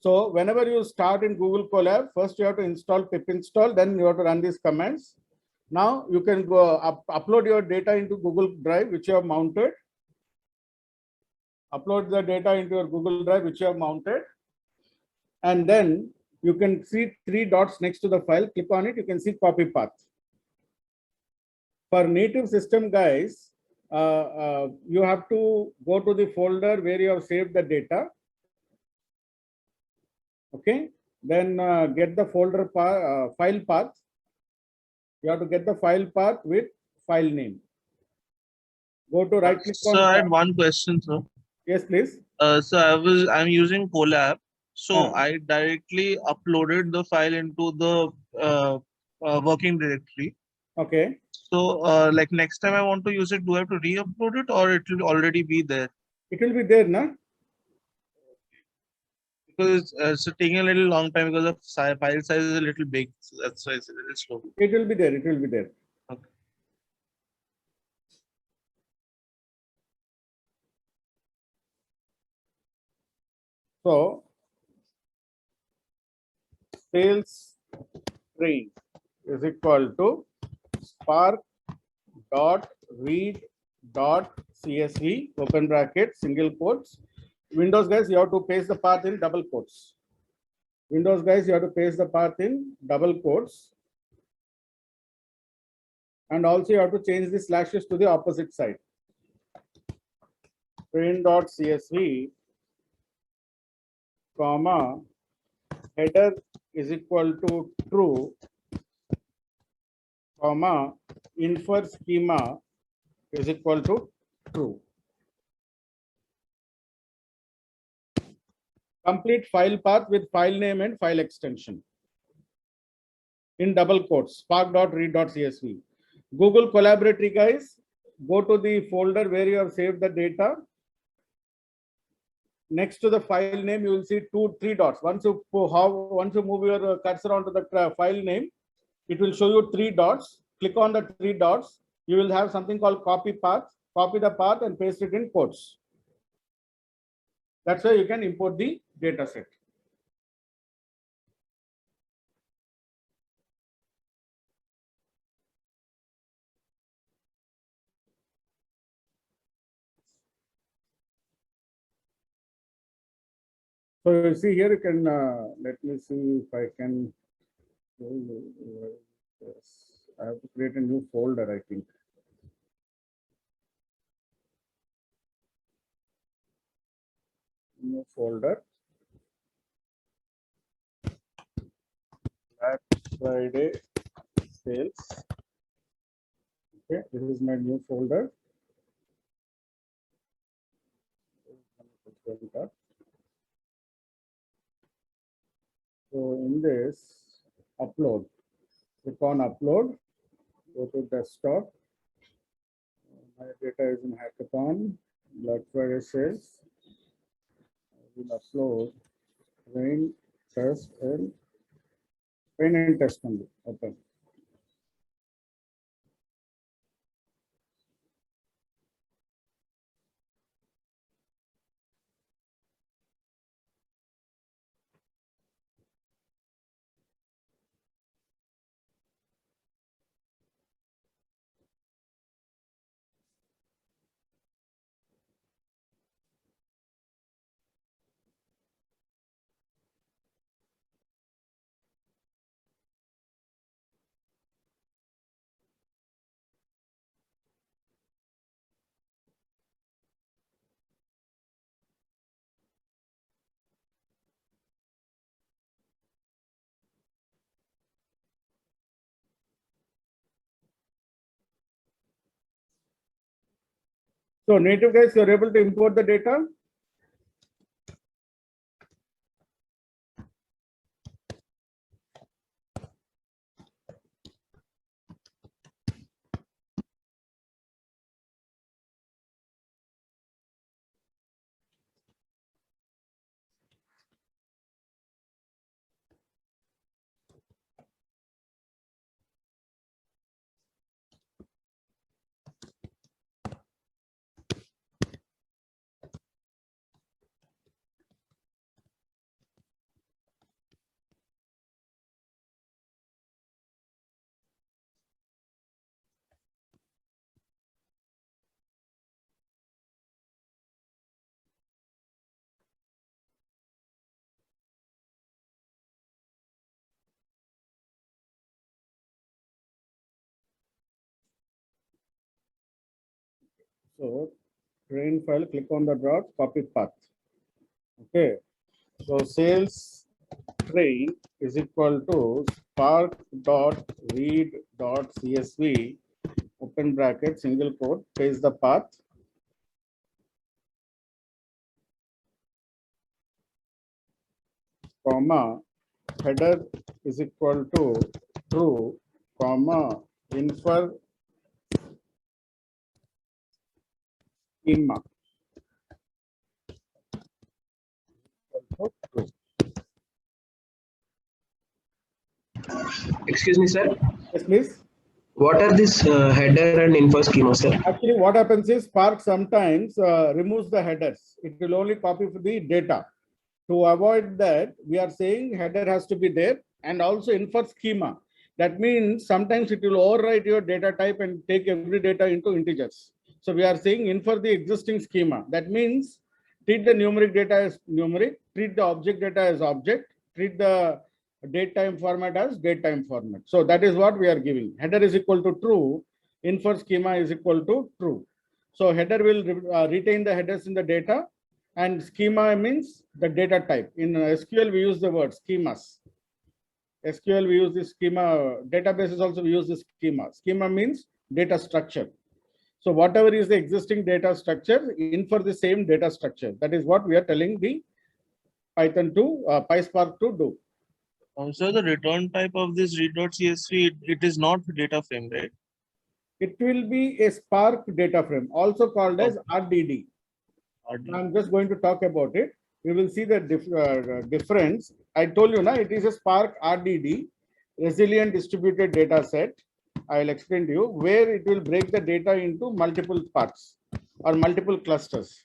So whenever you start in Google Colab, first you have to install pip install, then you have to run these commands. Now you can go upload your data into Google Drive, which you have mounted. Upload the data into your Google Drive, which you have mounted. And then you can see 3 dots next to the file. Click on it, you can see copy path. For native system guys, you have to go to the folder where you have saved the data. Okay, then get the folder file path. You have to get the file path with file name. Go to right click on. So I had one question, sir. Yes, please. So I'm using Colab. So I directly uploaded the file into the working directory. Okay. So like next time I want to use it, do I have to re-upload it or it will already be there? It will be there, na? Because it's taking a little long time because the file size is a little big. So that's why it's a little slow. It will be there. It will be there. Okay. So sales train is equal to spark dot read dot csv open bracket single quotes. Windows guys, you have to paste the path in double quotes. Windows guys, you have to paste the path in double quotes. And also you have to change the slashes to the opposite side. Train.csv, comma, header is equal to true, comma, infer schema is equal to true. Complete file path with file name and file extension in double quotes, spark.read.csv. Google Collaboratory guys, go to the folder where you have saved the data. Next to the file name, you will see 3 dots. Once you move your cursor onto the file name, it will show you 3 dots. Click on the 3 dots. You will have something called copy path. Copy the path and paste it in quotes. That's why you can import the data set. So you see here, you can, let me see if I can, yes, I have to create a new folder, I think. New folder. Black Friday sales. Okay, this is my new folder. So in this, upload. Click on upload. Go to desktop. My data is in Hackathon. Black Friday sales. I will upload train test and test only. Open. So native guys, you're able to import the data. So train file, click on the dot, copy path. Okay. So sales train is equal to spark dot read dot CSV, open bracket, single quote, paste the path. Comma, header is equal to true, comma, infer schema. True. Excuse me, sir. Yes, please. What are this header and info schema, sir? Actually, what happens is Spark sometimes removes the headers. It will only copy for the data. To avoid that, we are saying header has to be there and also infer schema. That means sometimes it will overwrite your data type and take every data into integers. So we are saying infer the existing schema. That means treat the numeric data as numeric, treat the object data as object, treat the date time format as date time format. So that is what we are giving. Header is equal to true, infer schema is equal to true. So header will retain the headers in the data, and schema means the data type. In SQL, we use the word schemas. SQL, we use the schema. Databases also we use the schema. Schema means data structure. So whatever is the existing data structure, infer the same data structure. That is what we are telling the Python to PySpark to do. So the return type of this read.csv, it is not data frame, right? It will be a Spark data frame, also called as RDD. I'm just going to talk about it. We will see the difference. I told you now it is a Spark RDD, resilient distributed data set. I will explain to you where it will break the data into multiple parts or multiple clusters.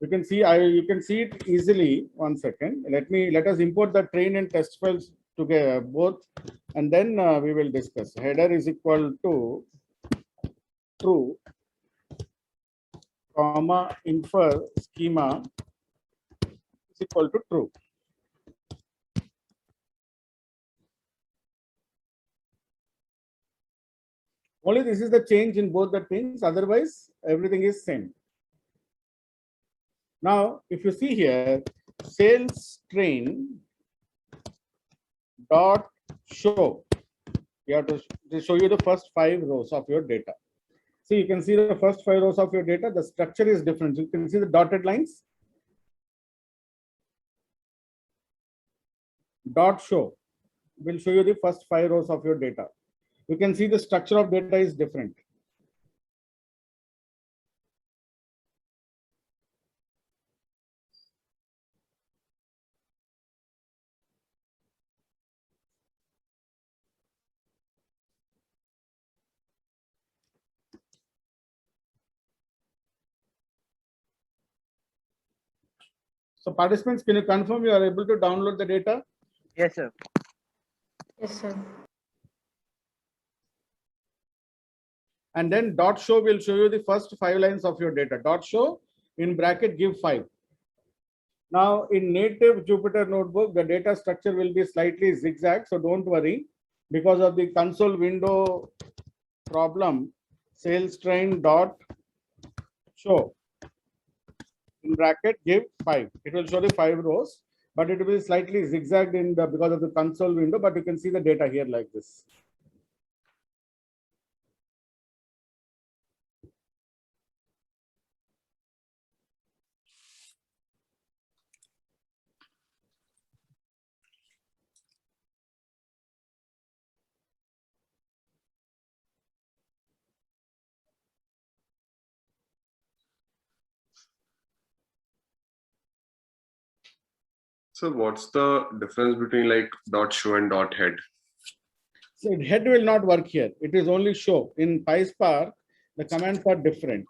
You can see you can see it easily. One second. Let us import the train and test files together both, and then we will discuss. Header is equal to true, comma, infer schema is equal to true. Only this is the change in both the things, otherwise everything is same. Now, if you see here, sales train dot show, you have to show you the first 5 rows of your data. See, you can see the first 5 rows of your data, the structure is different. You can see the dotted lines. Dot show will show you the first 5 rows of your data. You can see the structure of data is different. So participants, can you confirm you are able to download the data? Yes, sir. Yes, sir. And then dot show will show you the first 5 lines of your data. Dot show in bracket give 5. Now in native Jupyter notebook, the data structure will be slightly zigzag. So don't worry, because of the console window problem, sales train dot show in bracket give 5. It will show the 5 rows, but it will be slightly zigzagged in the because of the console window, but you can see the data here like this. So what's the difference between like dot show and dot head? So head will not work here. It is only show. In PySpark, the commands are different.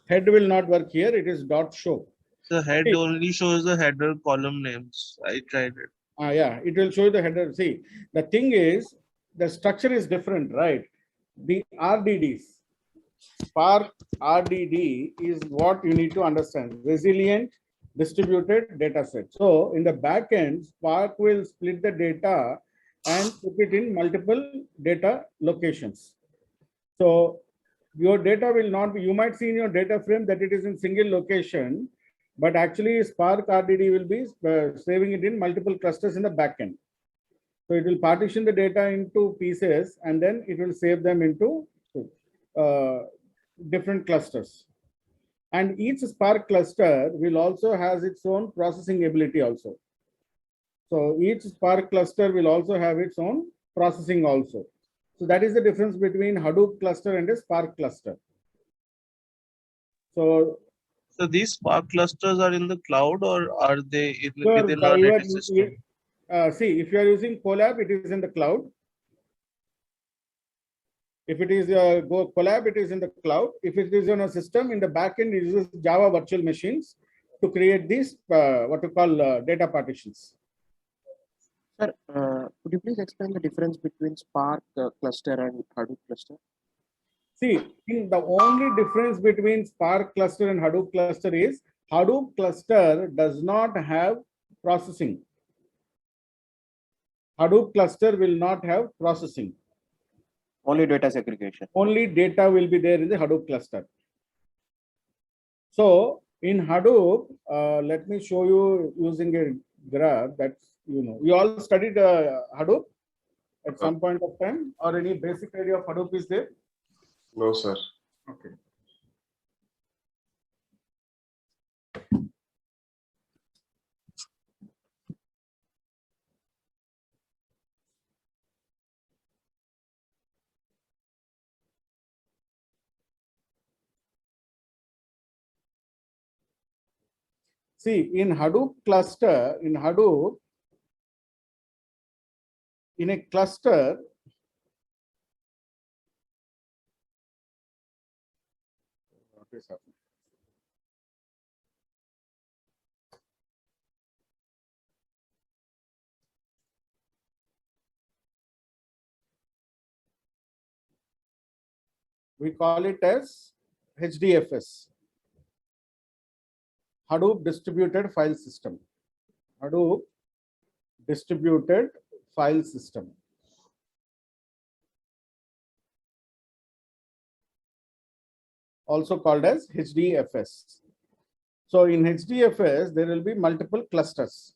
Head will not work here. It is dot show. The head See. only shows the header column names. I tried it. Yeah, it will show you the header. See, the thing is, the structure is different, right? The RDDs, Spark RDD is what you need to understand. Resilient distributed data set. So in the back end, Spark will split the data and put it in multiple data locations. So your data will not be, you might see in your data frame that it is in single location, but actually Spark RDD will be saving it in multiple clusters in the backend. So it will partition the data into pieces and then it will save them into different clusters. And each Spark cluster will also has its own processing ability also. So each Spark cluster will also have its own processing also. So that is the difference between Hadoop cluster and a Spark cluster. So these Spark clusters are in the cloud or are they your, within our your, Redis system? see, if you are using Colab, it is in the cloud. If it is Colab, it is in the cloud. If it is on a system, in the backend, it uses Java virtual machines to create these what we call data partitions. Sir, could you please explain the difference between Spark cluster and Hadoop cluster? See, the only difference between Spark cluster and Hadoop cluster is Hadoop cluster does not have processing. Hadoop cluster will not have processing. Only data segregation. Only data will be there in the Hadoop cluster. So in Hadoop, let me show you using a graph that you all studied Hadoop at some point of time, or any basic idea of Hadoop is there? No, sir. Okay. See, in Hadoop cluster, in Hadoop, in a cluster, what is happening? We call it as HDFS, Hadoop Distributed File System. Hadoop Distributed File System. Also called as HDFS. So in HDFS, there will be multiple clusters.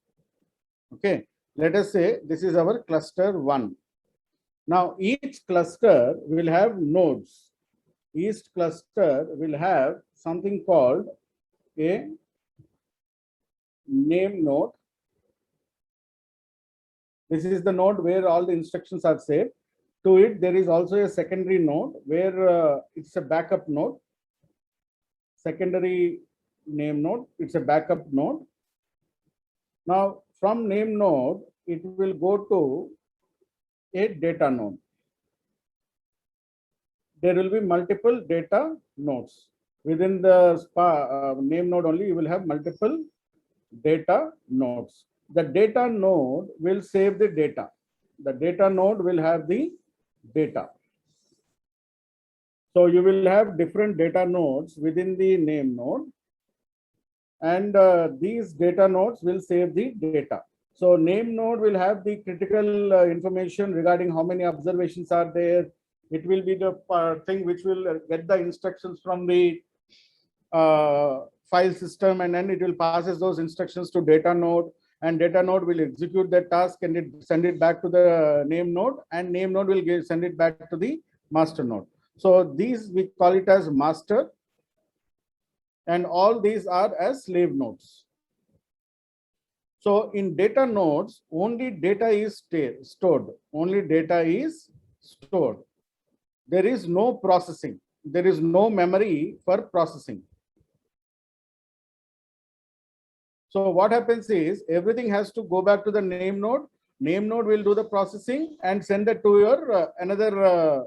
Okay, let us say this is our cluster 1. Now each cluster will have nodes. Each cluster will have something called a name node. This is the node where all the instructions are saved. To it, there is also a secondary node where it's a backup node. Secondary name node, it's a backup node. Now, from name node, it will go to a data node. There will be multiple data nodes. Within the name node only, you will have multiple data nodes. The data node will save the data. The data node will have the data. So you will have different data nodes within the name node. And these data nodes will save the data. So name node will have the critical information regarding how many observations are there. It will be the thing which will get the instructions from the file system, and then it will passes those instructions to data node, and data node will execute the task and it send it back to the name node, and name node will send it back to the master node. So these we call it as master, and all these are as slave nodes. So in data nodes, only data is stored. Only data is stored. There is no processing. There is no memory for processing. So what happens is everything has to go back to the name node. Name node will do the processing and send it to your another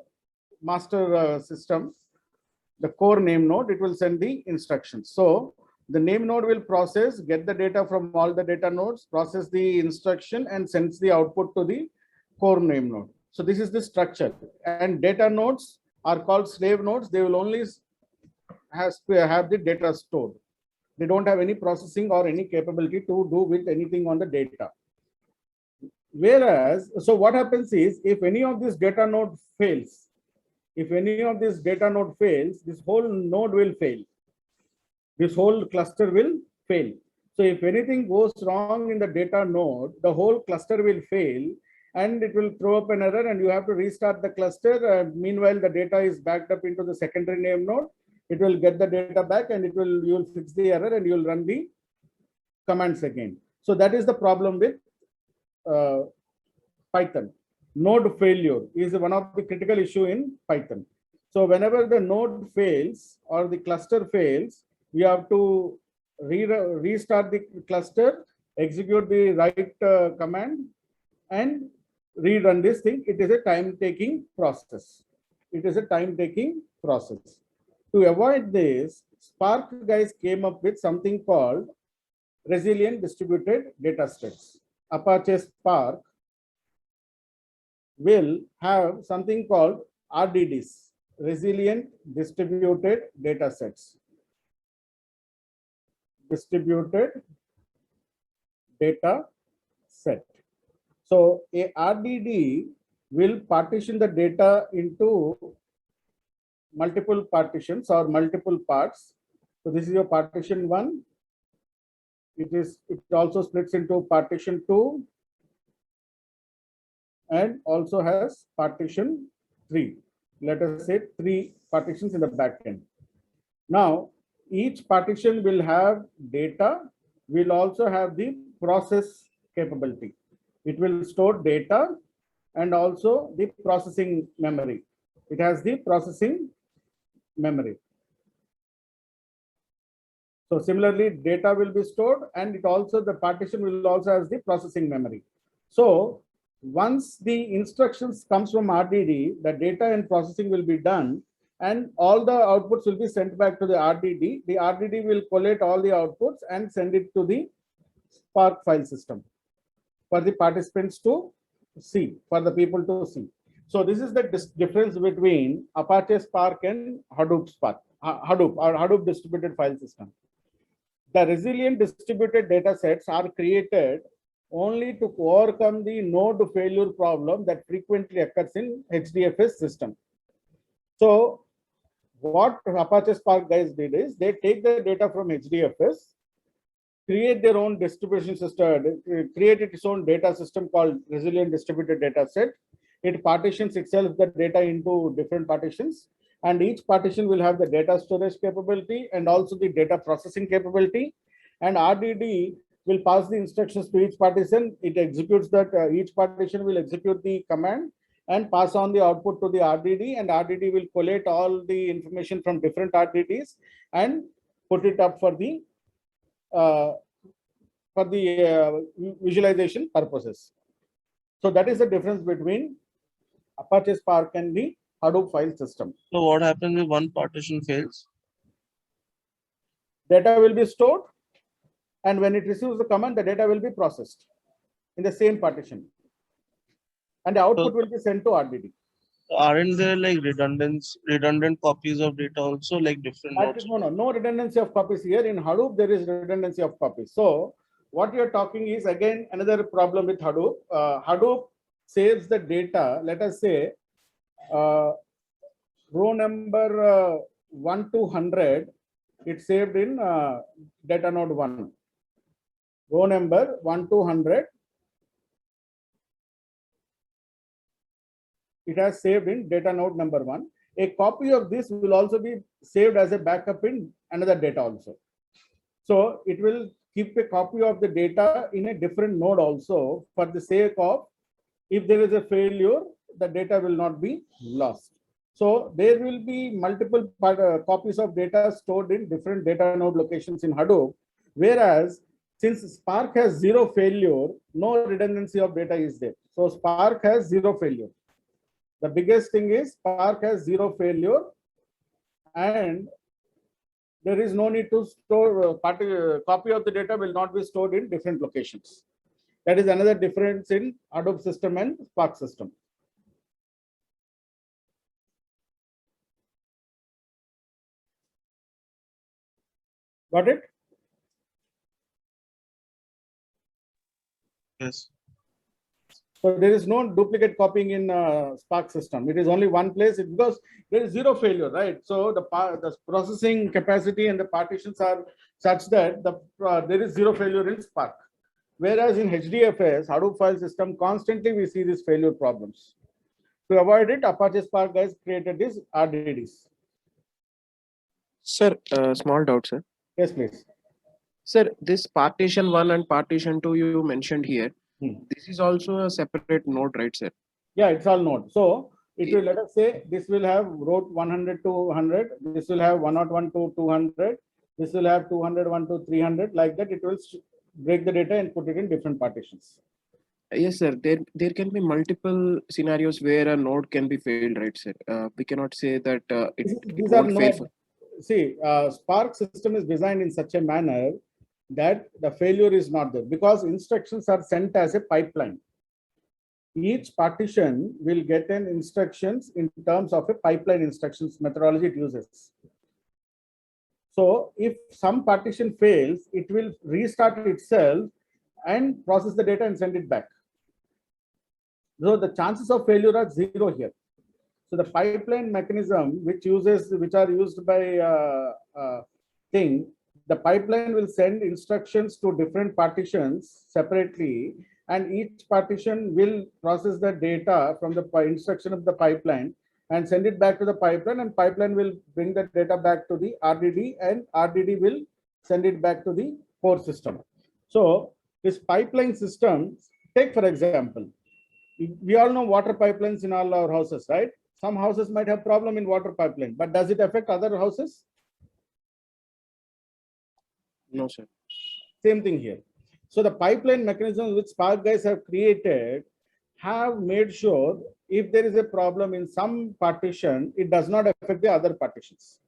master system, the core name node. It will send the instructions. So the name node will process, get the data from all the data nodes, process the instruction and sends the output to the core name node. So this is the structure. And data nodes are called slave nodes. They will only have the data stored. They don't have any processing or any capability to do with anything on the data. Whereas, so what happens is if any of this data node fails, if any of this data node fails, this whole node will fail. This whole cluster will fail. So if anything goes wrong in the data node, the whole cluster will fail and it will throw up an error and you have to restart the cluster. Meanwhile, the data is backed up into the secondary name node. It will get the data back and you will fix the error and you will run the commands again. So that is the problem with Python. Node failure is one of the critical issue in Python. So whenever the node fails or the cluster fails, we have to restart the cluster, execute the right command, and rerun this thing. It is a time-taking process. It is a time-taking process. To avoid this, Spark guys came up with something called resilient distributed data sets. Apache Spark will have something called RDDs, resilient distributed data sets. Distributed data set. So a RDD will partition the data into multiple partitions or multiple parts. So this is your partition 1. It also splits into partition 2 and also has partition 3. Let us say 3 partitions in the back end. Now, each partition will have data, will also have the process capability. It will store data and also the processing memory. It has the processing memory. So similarly, data will be stored and the partition will also have the processing memory. So once the instructions comes from RDD, the data and processing will be done and all the outputs will be sent back to the RDD. The RDD will collate all the outputs and send it to the Spark file system for the participants to see, for the people to see. So this is the difference between Apache Spark and Hadoop Spark, Hadoop or Hadoop distributed file system. The resilient distributed data sets are created only to overcome the node failure problem that frequently occurs in HDFS system. So what Apache Spark guys did is they take the data from HDFS, create their own distribution system, create its own data system called resilient distributed data set. It partitions itself the data into different partitions, and each partition will have the data storage capability and also the data processing capability. And RDD will pass the instructions to each partition. It executes that, each partition will execute the command and pass on the output to the RDD, and RDD will collate all the information from different RDDs and put it up for the visualization purposes. So that is the difference between Apache Spark and the Hadoop file system. So what happens if one partition fails? Data will be stored, and when it receives the command, the data will be processed in the same partition, and the output will be sent to RDD. Aren't there like redundant copies of data also, like different nodes? No redundancy of copies here. In Hadoop, there is redundancy of copies. So what you're talking is again another problem with Hadoop. Hadoop saves the data. Let us say row number 1 to 100. It's saved in data node 1. Row number 1 to 100. It has saved in data node number 1. A copy of this will also be saved as a backup in another data also. So it will keep a copy of the data in a different node also, for the sake of if there is a failure, the data will not be lost. So there will be multiple copies of data stored in different data node locations in Hadoop, whereas since Spark has zero failure, no redundancy of data is there. So Spark has zero failure. The biggest thing is Spark has zero failure, and there is no need to store copy of the data will not be stored in different locations. That is another difference in Hadoop system and Spark system. Got it? Yes. So there is no duplicate copying in Spark system. It is only one place because there is zero failure, right? So the processing capacity and the partitions are such that there is zero failure in Spark. Whereas in HDFS, Hadoop file system, constantly we see these failure problems. To avoid it, Apache Spark guys created these RDDs. Sir, small doubt, sir. Yes, please. Sir, this partition 1 and partition 2 you mentioned here, this is also a separate node, right, sir? Yeah, it's all node. So it will, let us say, this will have row 100 to 100. This will have 101 to 200. This will have 201 to 300. Like that, it will break the data and put it in different partitions. Yes, sir. There can be multiple scenarios where a node can be failed, right, sir? We cannot say that it These are won't fail. node. See, Spark system is designed in such a manner that the failure is not there because instructions are sent as a pipeline. Each partition will get an instructions in terms of a pipeline instructions methodology it uses. So if some partition fails, it will restart itself and process the data and send it back. So the chances of failure are zero here. So the pipeline mechanism which are used by the pipeline will send instructions to different partitions separately, and each partition will process the data from the instruction of the pipeline and send it back to the pipeline, and pipeline will bring the data back to the RDD, and RDD will send it back to the core system. So this pipeline system, take for example, we all know water pipelines in all our houses, right? Some houses might have problem in water pipeline, but does it affect other houses? No, sir. Same thing here. So the pipeline mechanism which Spark guys have created have made sure if there is a problem in some partition, it does not affect the other partitions.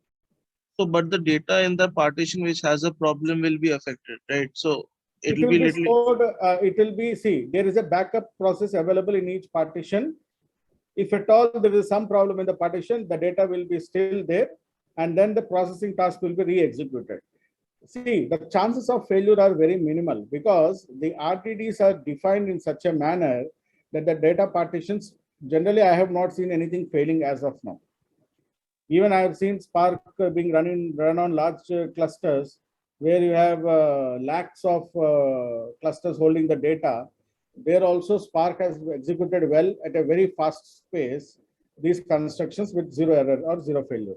So, but the data in the partition which has a problem will be affected, right? So it will be little. Stored, it will be, see, there is a backup process available in each partition. If at all there is some problem in the partition, the data will be still there, and then the processing task will be re-executed. See, the chances of failure are very minimal because the RTDs are defined in such a manner that the data partitions, generally I have not seen anything failing as of now. Even I have seen Spark being run on large clusters where you have lakhs of clusters holding the data. There also Spark has executed well at a very fast pace these constructions with zero error or zero failure.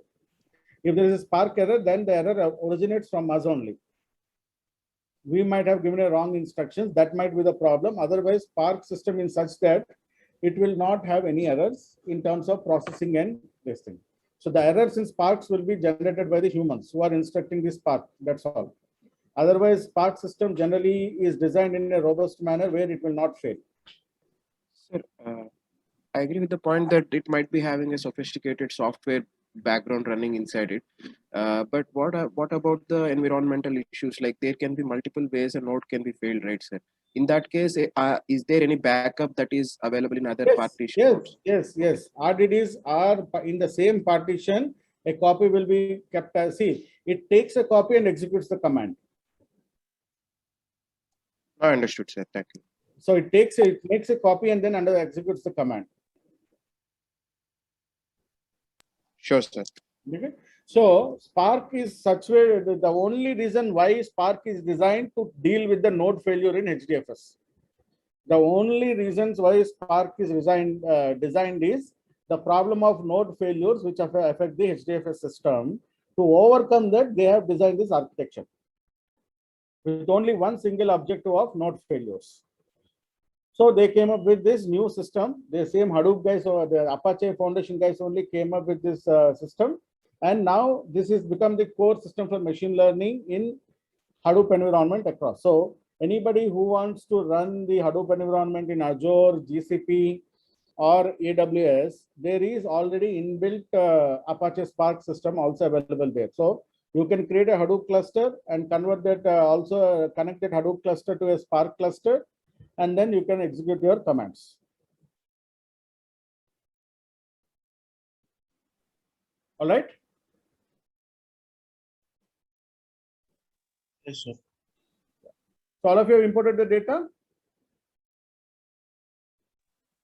If there is a Spark error, then the error originates from us only. We might have given a wrong instructions. That might be the problem. Otherwise, Spark system is such that it will not have any errors in terms of processing and this thing. So the errors in Sparks will be generated by the humans who are instructing this Spark. That's all. Otherwise, Spark system generally is designed in a robust manner where it will not fail. Sir, I agree with the point that it might be having a sophisticated software background running inside it. But what about the environmental issues? Like there can be multiple ways a node can be failed, right, sir? In that case, is there any backup that is available in other partition nodes? Yes. RDDs are in the same partition. A copy will be kept as, see, it takes a copy and executes the command. I understood, sir. Thank you. So it makes a copy and then executes the command. Sure, sir. Okay. So Spark is such way, the only reason why Spark is designed to deal with the node failure in HDFS. The only reasons why Spark is designed is the problem of node failures which affect the HDFS system. To overcome that, they have designed this architecture with only one single objective of node failures. So they came up with this new system. The same Hadoop guys or the Apache Foundation guys only came up with this system. And now this has become the core system for machine learning in Hadoop environment across. So anybody who wants to run the Hadoop environment in Azure, GCP, or AWS, there is already inbuilt Apache Spark system also available there. So you can create a Hadoop cluster and convert that, also connect that Hadoop cluster to a Spark cluster, and then you can execute your commands. All right. Yes, sir. So all of you have imported the data.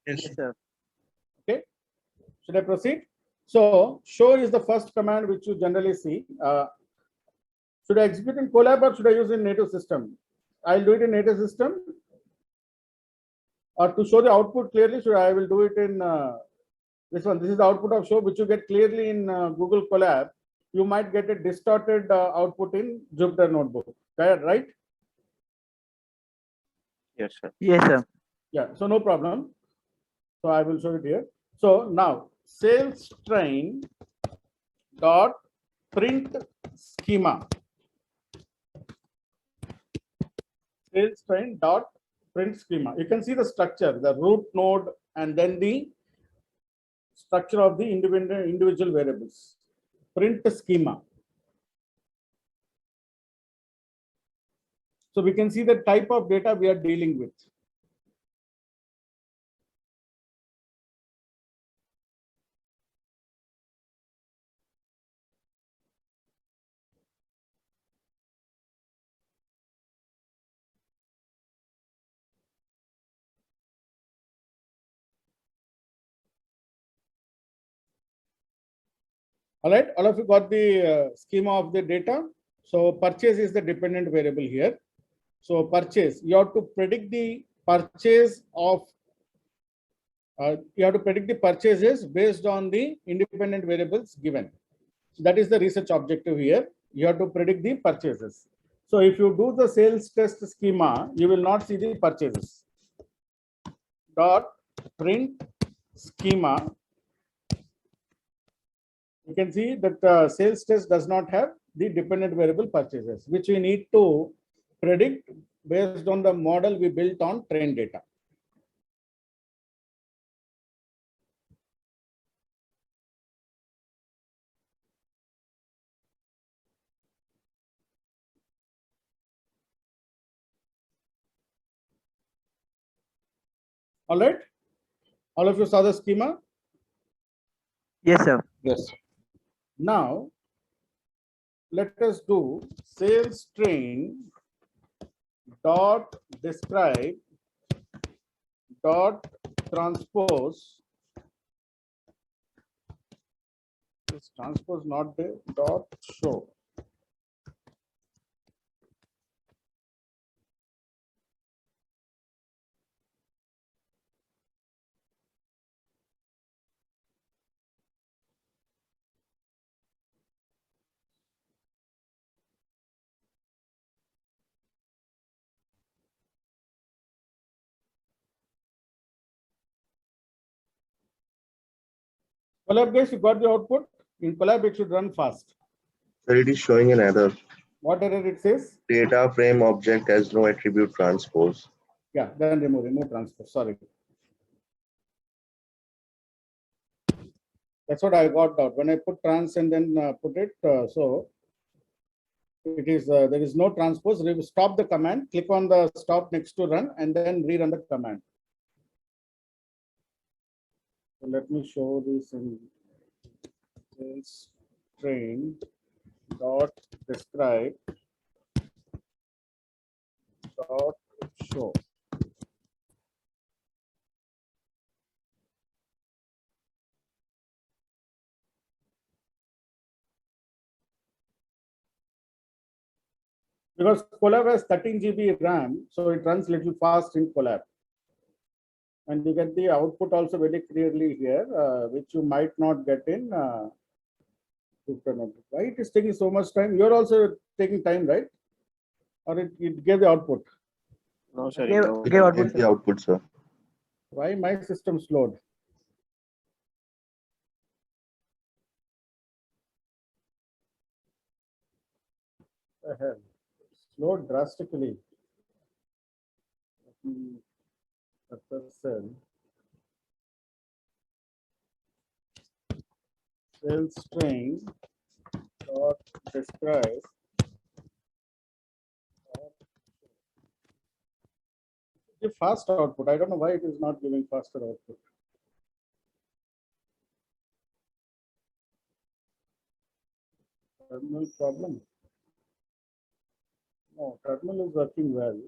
Yes. sir. Okay. Should I proceed? So show is the first command which you generally see. Should I execute in Colab or should I use in native system? I'll do it in native system. Or to show the output clearly, should I will do it in this one. This is the output of show, which you get clearly in Google Colab. You might get a distorted output in Jupyter Notebook. Right? Yes, sir. Yes, sir. Yeah. So no problem. So I will show it here. So now sales train dot print schema. Sales train dot print schema. You can see the structure, the root node, and then the structure of the individual variables. Print schema. So we can see the type of data we are dealing with. All right, all of you got the schema of the data. So purchase is the dependent variable here. So purchase, you have to predict the purchase of, you have to predict the purchases based on the independent variables given. So that is the research objective here. You have to predict the purchases. So if you do the sales test schema, you will not see the purchases. Dot print schema. You can see that sales test does not have the dependent variable purchases, which we need to predict based on the model we built on trained data. All right. All of you saw the schema. Yes, sir. Yes. Now, let us do sales train dot describe dot transpose. This transpose not there. Dot show. Colab guys, you got the output. In Colab, it should run fast. So it is showing an error. What error it says? Data frame object has no attribute transpose. Yeah, then remove transpose. Sorry. That's what I got out when I put trans and then put it. So it is there is no transpose. Stop the command. Click on the stop next to run and then rerun the command. So let me show this in sales train dot describe dot show. Because Colab has 13 GB RAM, so it runs little fast in Colab. And you get the output also very clearly here, which you might not get in Jupyter Notebook. Why it is taking so much time? You're also taking time, right? Or it gave the output? No, sir. Give no. output, Get the output, sir. Why my system slowed? The hell? Slowed drastically. Cell. Sales string dot describe give fast output. I don't know why it is not giving faster output. Terminal problem. No, terminal is working well.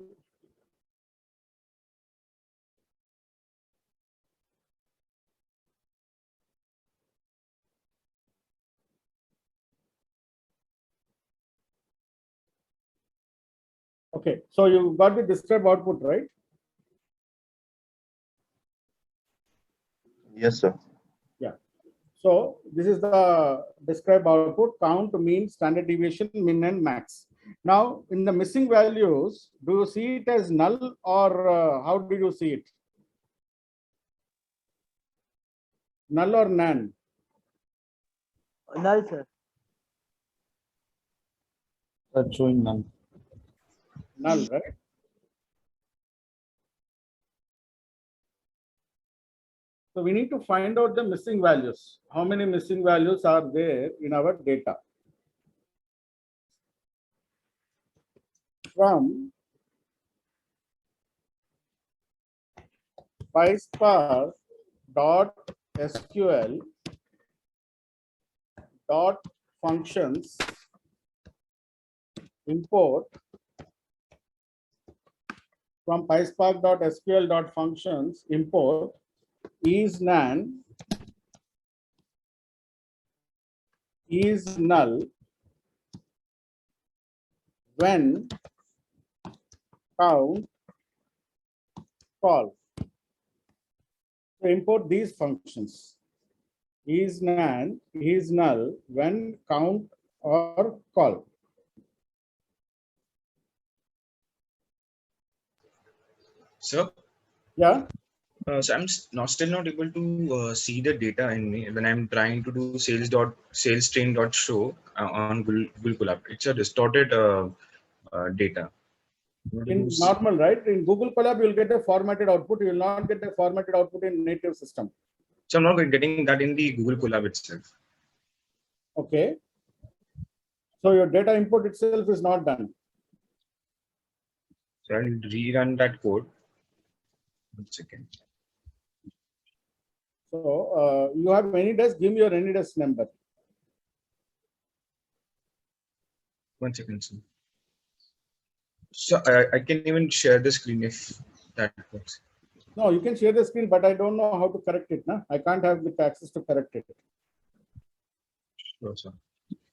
Okay, so you got the describe output, right? Yes, sir. So this is the describe output: count, mean, standard deviation, min and max. Now in the missing values, do you see it as null or how do you see it? Null or nan? Null, sir. That's showing none. Null, right? So we need to find out the missing values. How many missing values are there in our data? From PySpark dot SQL dot functions import from PySpark dot SQL dot functions import is nan is null when count call. So import these functions. Is nan is null when count or call. Sir, Yeah. so I'm still not able to see the data in me when I'm trying to do sales train dot show on Google Colab. It's a distorted data. In normal, right? In Google Colab, you'll get a formatted output. You will not get a formatted output in native system. So I'm not getting that in the Google Colab itself. Okay. So your data input itself is not done. So I'll rerun that code. 1 second. So you have AnyDesk. Give me your AnyDesk number. 1 second, sir. So I can even share the screen if that works. No, you can share the screen, but I don't know how to correct it. Nah? I can't have the access to correct it. Sure, sir.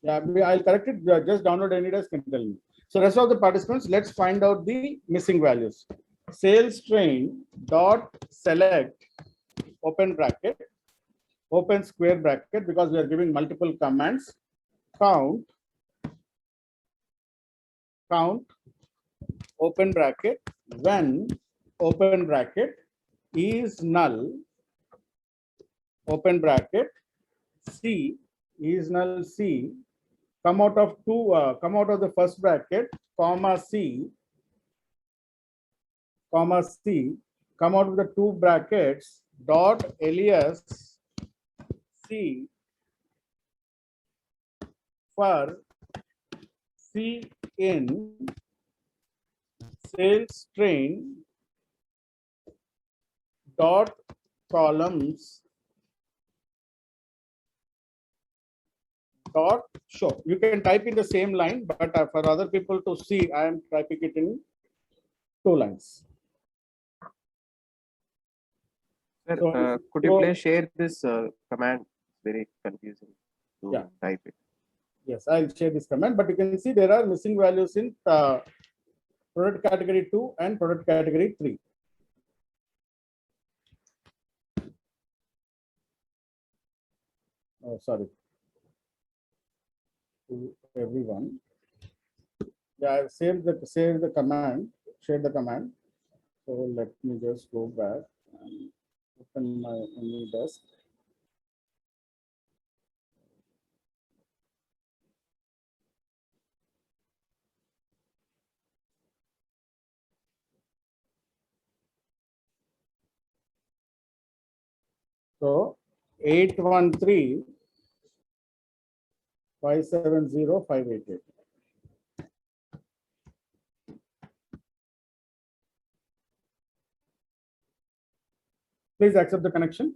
Yeah, I'll correct it. Just download AnyDesk and tell me. So rest of the participants, let's find out the missing values. Sales train dot select open bracket, open square bracket, because we are giving multiple commands. Count, open bracket, when open bracket is null, open bracket, C is null, C, come out of the first bracket, comma C, come out of the two brackets, dot alias C for C in sales train dot columns dot show. You can type in the same line, but for other people to see, I am typing it in 2 lines. Sir, So, could you please share this command? Very confusing to Yeah. type it. Yes, I'll share this command, but you can see there are missing values in product category 2 and product category 3. Oh, sorry. To everyone. Yeah, I've saved the command, share the command. So let me just go back and open my AnyDesk. So 813 570 588. Please accept the connection.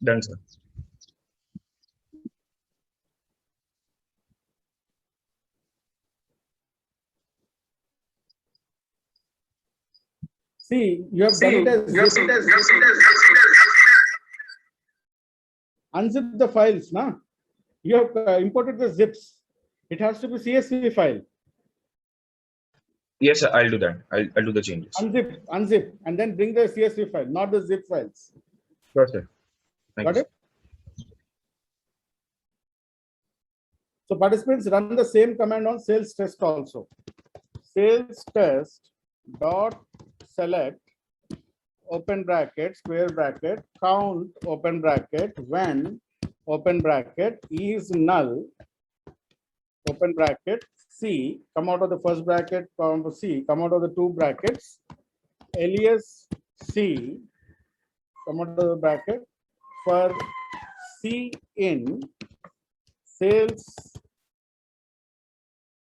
Done, sir. See, you have done it as zip. Unzip the files, na? You have imported the zips. It has to be CSV file. Yes, sir, I'll do that. I'll do the changes. Unzip, and then bring the CSV file, not the zip files. Sure, sir. Thank Got you. it? So participants, run the same command on sales test also. Sales test dot select open bracket square bracket count open bracket when open bracket is null open bracket C, come out of the first bracket, C, come out of the two brackets, alias C, come out of the bracket for C in sales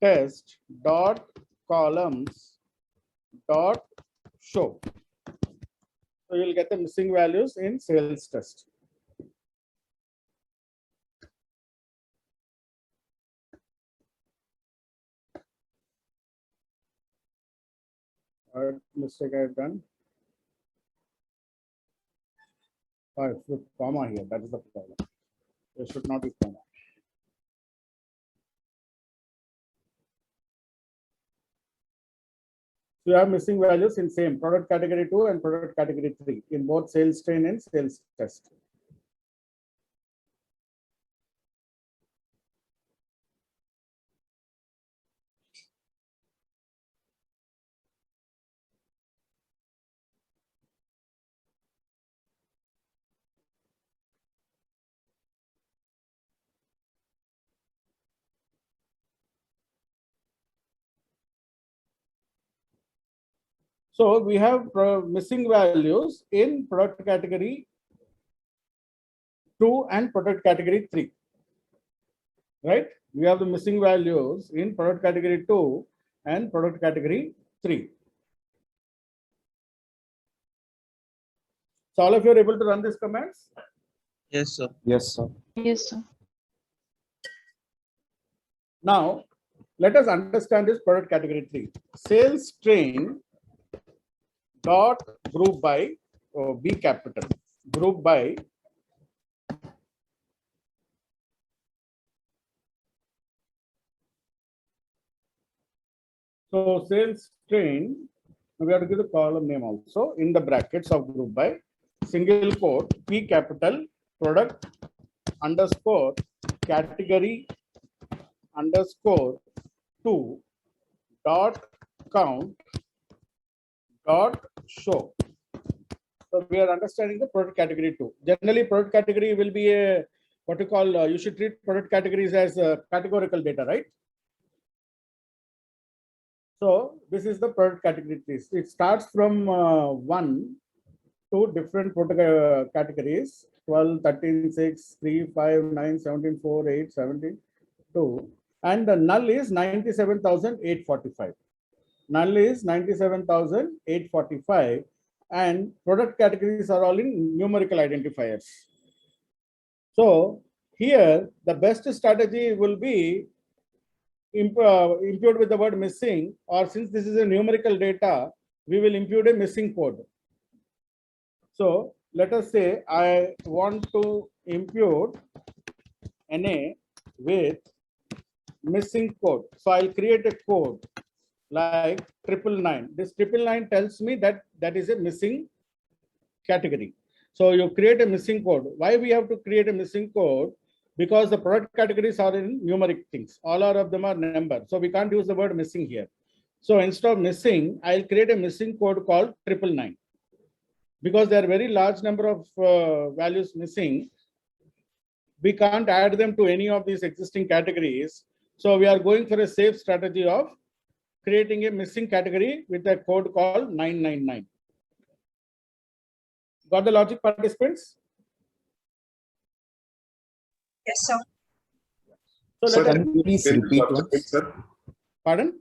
test dot columns dot show. So you'll get the missing values in sales test. What mistake I've done? Oh, with comma here, that is the problem. There should not be comma. So you have missing values in same product category 2 and product category 3 in both sales train and sales test. So we have missing values in product category 2 and product category 3. Right? We have the missing values in product category 2 and product category 3. So all of you are able to run these commands? Yes, sir. Yes, sir. Yes, sir. Now, let us understand this product category 3. Sales train dot group by B capital group by so sales train, we have to give the column name also in the brackets of group by single quote P capital product underscore category underscore 2 dot count dot show. So we are understanding the product category 2. Generally, product category will be a what you call you should treat product categories as categorical data, right? So this is the product category 3. It starts from 1 to different product categories 12, 13, 6, 3, 5, 9, 17, 4, 8, 17, 2, and the null is 97,845. Null is 97,845, and product categories are all in numerical identifiers. So here the best strategy will be impute with the word missing, or since this is a numerical data, we will impute a missing code. So let us say I want to impute NA with missing code. So I'll create a code like 999. This 999 tells me that that is a missing category. So you create a missing code. Why we have to create a missing code? Because the product categories are in numeric things. All of them are numbered. So we can't use the word missing here. So instead of missing, I'll create a missing code called 999. Because there are very large number of values missing, we can't add them to any of these existing categories. So we are going for a safe strategy of creating a missing category with a code called 999. Got the logic, participants? Yes, sir. So Sir, let us, Can you please repeat once? Sir, pardon?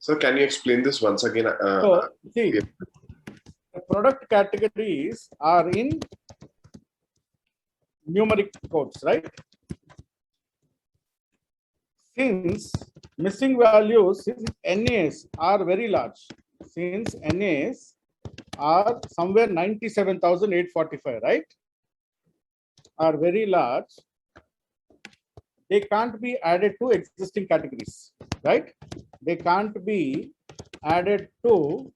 sir, can you explain this once again? So see, the product categories are in numeric codes, right? Since missing values, since NAs are very large, since NAs are somewhere 97,845, right? Are very large. they can't be added to existing categories, right? They can't be added to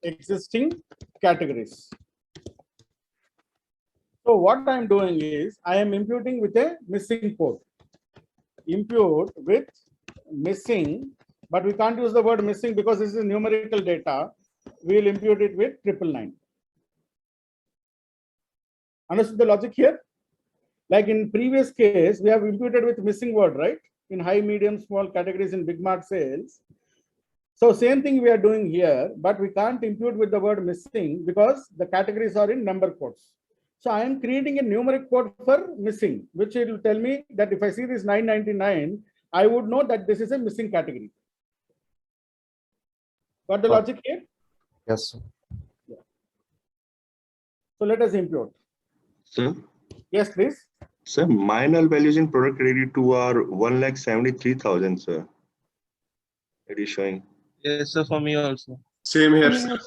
existing categories. So what I'm doing is I am imputing with a missing code. Impute with missing, but we can't use the word missing because this is numerical data. We will impute it with 999. Understood the logic here? Like in previous case, we have imputed with missing word, right? In high, medium, small categories in Big Mart sales. So same thing we are doing here, but we can't impute with the word missing because the categories are in number codes. So I am creating a numeric code for missing, which it will tell me that if I see this 999, I would know that this is a missing category. Got the logic here? Yes, sir. So let us impute. Sir, Yes, please. sir, my null values in product category 2 are 1,73,000, sir. It is showing. Yes, sir, for me also. Same here, sir.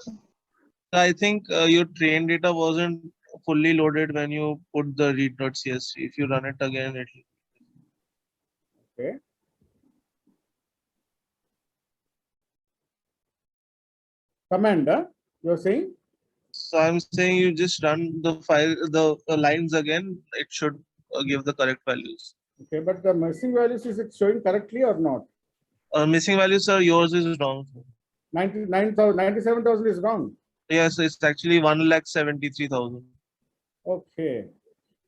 I think your train data wasn't fully loaded when you put the read.csv. If you run it again, it will. Okay. Command, you're saying? So I'm saying you just run the file, the lines again, it should give the correct values. Okay, but the missing values, is it showing correctly or not? Missing values, sir, yours is wrong. 99,000, 97,000 is wrong. Yes, it's actually 1,73,000. Okay.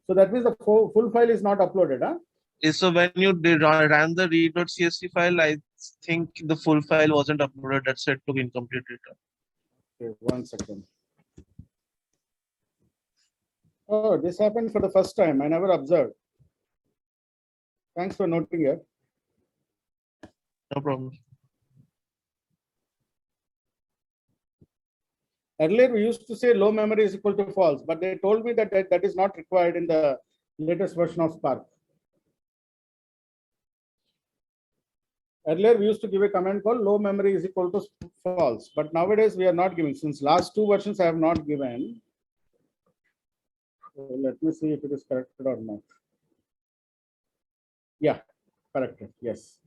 So that means the full file is not uploaded, huh? Yes, so when you ran the read.csv file, I think the full file wasn't uploaded. That's it to incomplete data. Okay, 1 second. Oh, this happened for the first time. I never observed. Thanks for noting here. No problem. Earlier, we used to say low memory is equal to false, but they told me that that is not required in the latest version of Spark. Earlier, we used to give a command called low memory is equal to false, but nowadays we are not giving. Since last 2 versions I have not given. So let me see if it is corrected or not. Yeah, corrected. Yes.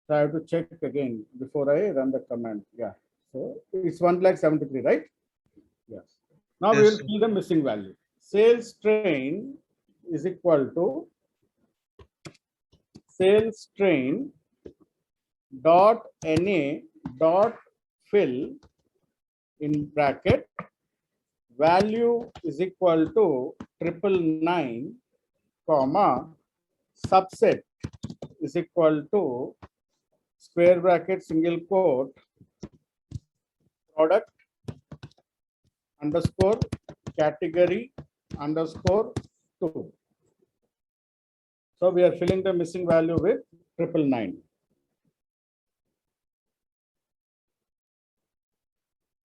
So I have to check again before I run the command. Yeah. So it's 1,73,000, right? Yes. Now we Yes, will sir. see the missing value. Sales train is equal to sales train dot NA dot fill in bracket value is equal to 999, comma subset is equal to square bracket single quote product underscore category underscore 2. So we are filling the missing value with 999.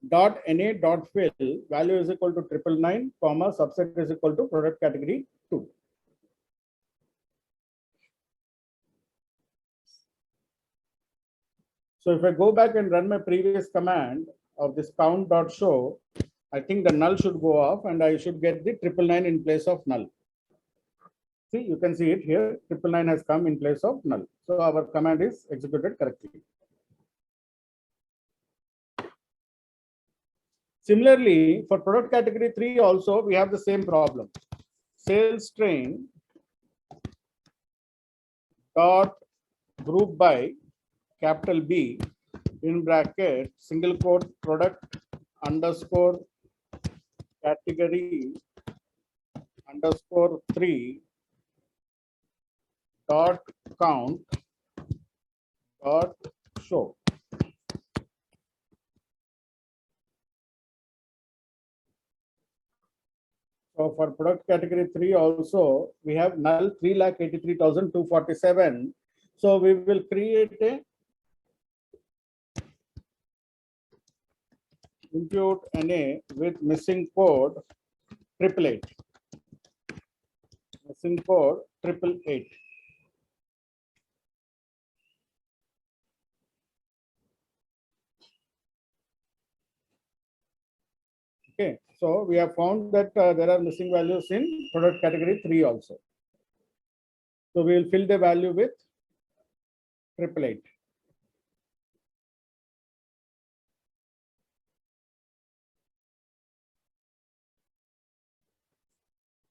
Dot NA dot fill value is equal to 999, comma subset is equal to product category 2. So if I go back and run my previous command of this count.show, I think the null should go off and I should get the 999 in place of null. See, you can see it here. 999 has come in place of null. So our command is executed correctly. Similarly, for product category 3 also, we have the same problem. Sales train dot group by capital B in bracket single quote product underscore category underscore 3 dot count dot show. So for product category 3 also, we have null 3,83,247. So we will create a impute NA with missing code 888. Missing code 888. So we have found that there are missing values in product category 3 also. So we will fill the value with 888.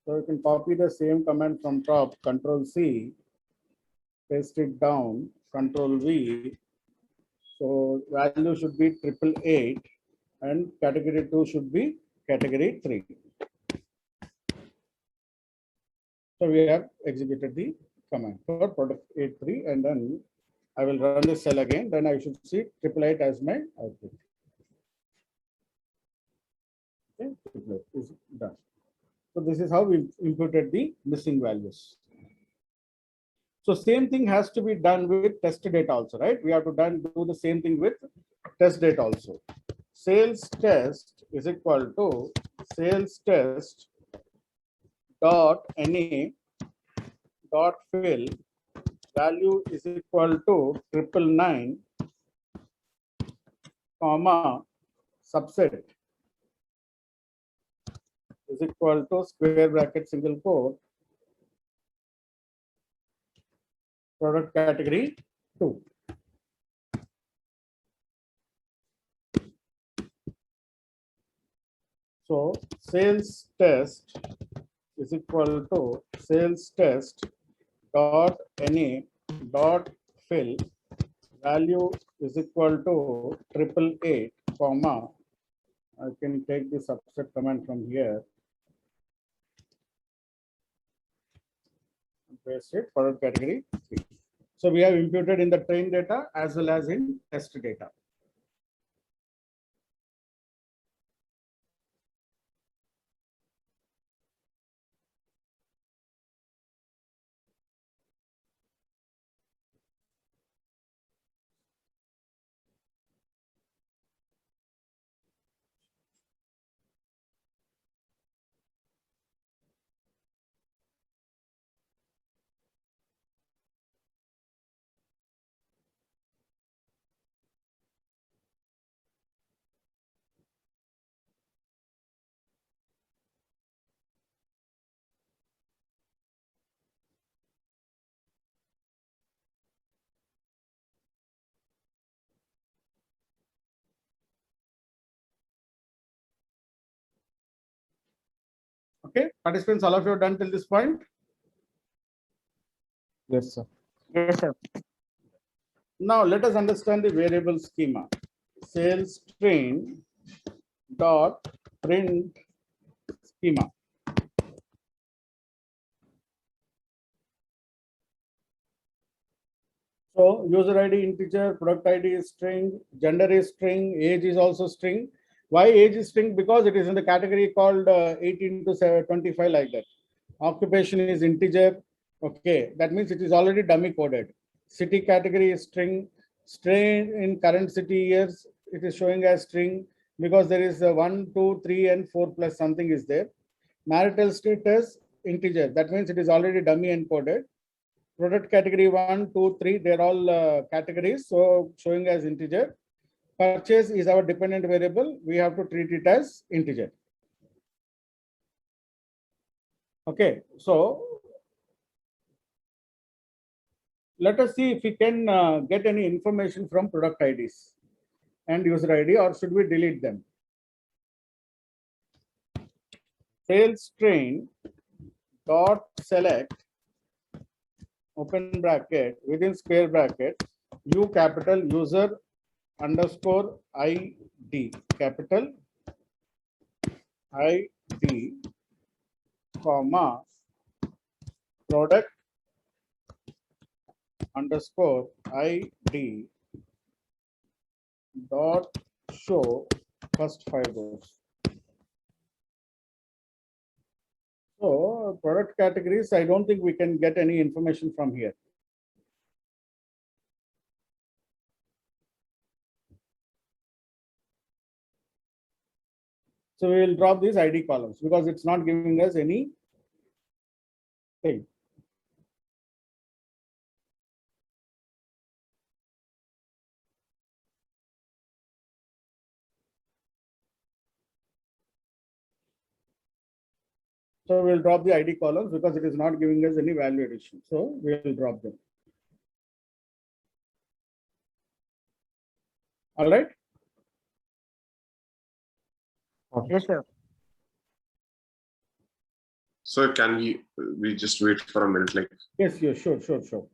So you can copy the same command from top, Control C, paste it down, Control V. So value should be 888 and category 2 should be category 3. So we have executed the command for product 83 and then I will run this cell again. Then I should see 888 as my output. Okay, 888 is done. So this is how we imputed the missing values. So same thing has to be done with test data also, right? We have to do the same thing with test data also. Sales test is equal to sales test dot NA dot fill value is equal to 999 comma subset is equal to square bracket single quote product category 2. So sales test is equal to sales test dot NA dot fill value is equal to 888 comma. I can take the subset command from here. Paste it product category 3. So we have imputed in the train data as well as in test data. Okay, participants, all of you have done till this point. Yes, sir. Yes, sir. Now let us understand the variable schema. Sales train dot print schema. So user ID integer, product ID is string, gender is string, age is also string. Why age is string? Because it is in the category called 18 to 25 like that. Occupation is integer. Okay, that means it is already dummy coded. City category is string. String in current city years, it is showing as string because there is a 1, 2, 3, and 4 plus something is there. Marital status integer. That means it is already dummy encoded. Product category 1, 2, 3, they're all categories, so showing as integer. Purchase is our dependent variable. We have to treat it as integer. Okay, so let us see if we can get any information from product IDs and user ID, or should we delete them? Sales train dot select open bracket within square bracket U capital user underscore ID capital ID comma product underscore ID dot show first 5 rows. So product categories, I don't think we can get any information from here. So we will drop these ID columns because it's not giving us any thing. So we'll drop the ID columns because it is not giving us any value addition. So we will drop them. All right. Yes, sir. So can we just wait for a minute? Like, Yes, yes, sure, sure, sure.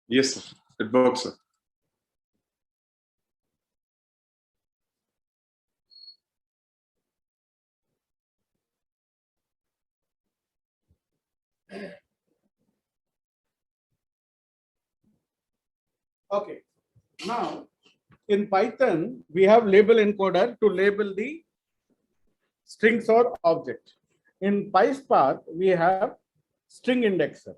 yes, sir. It works, sir. Okay. Now, in Python, we have label encoder to label the strings or object. In PySpark, we have string indexer.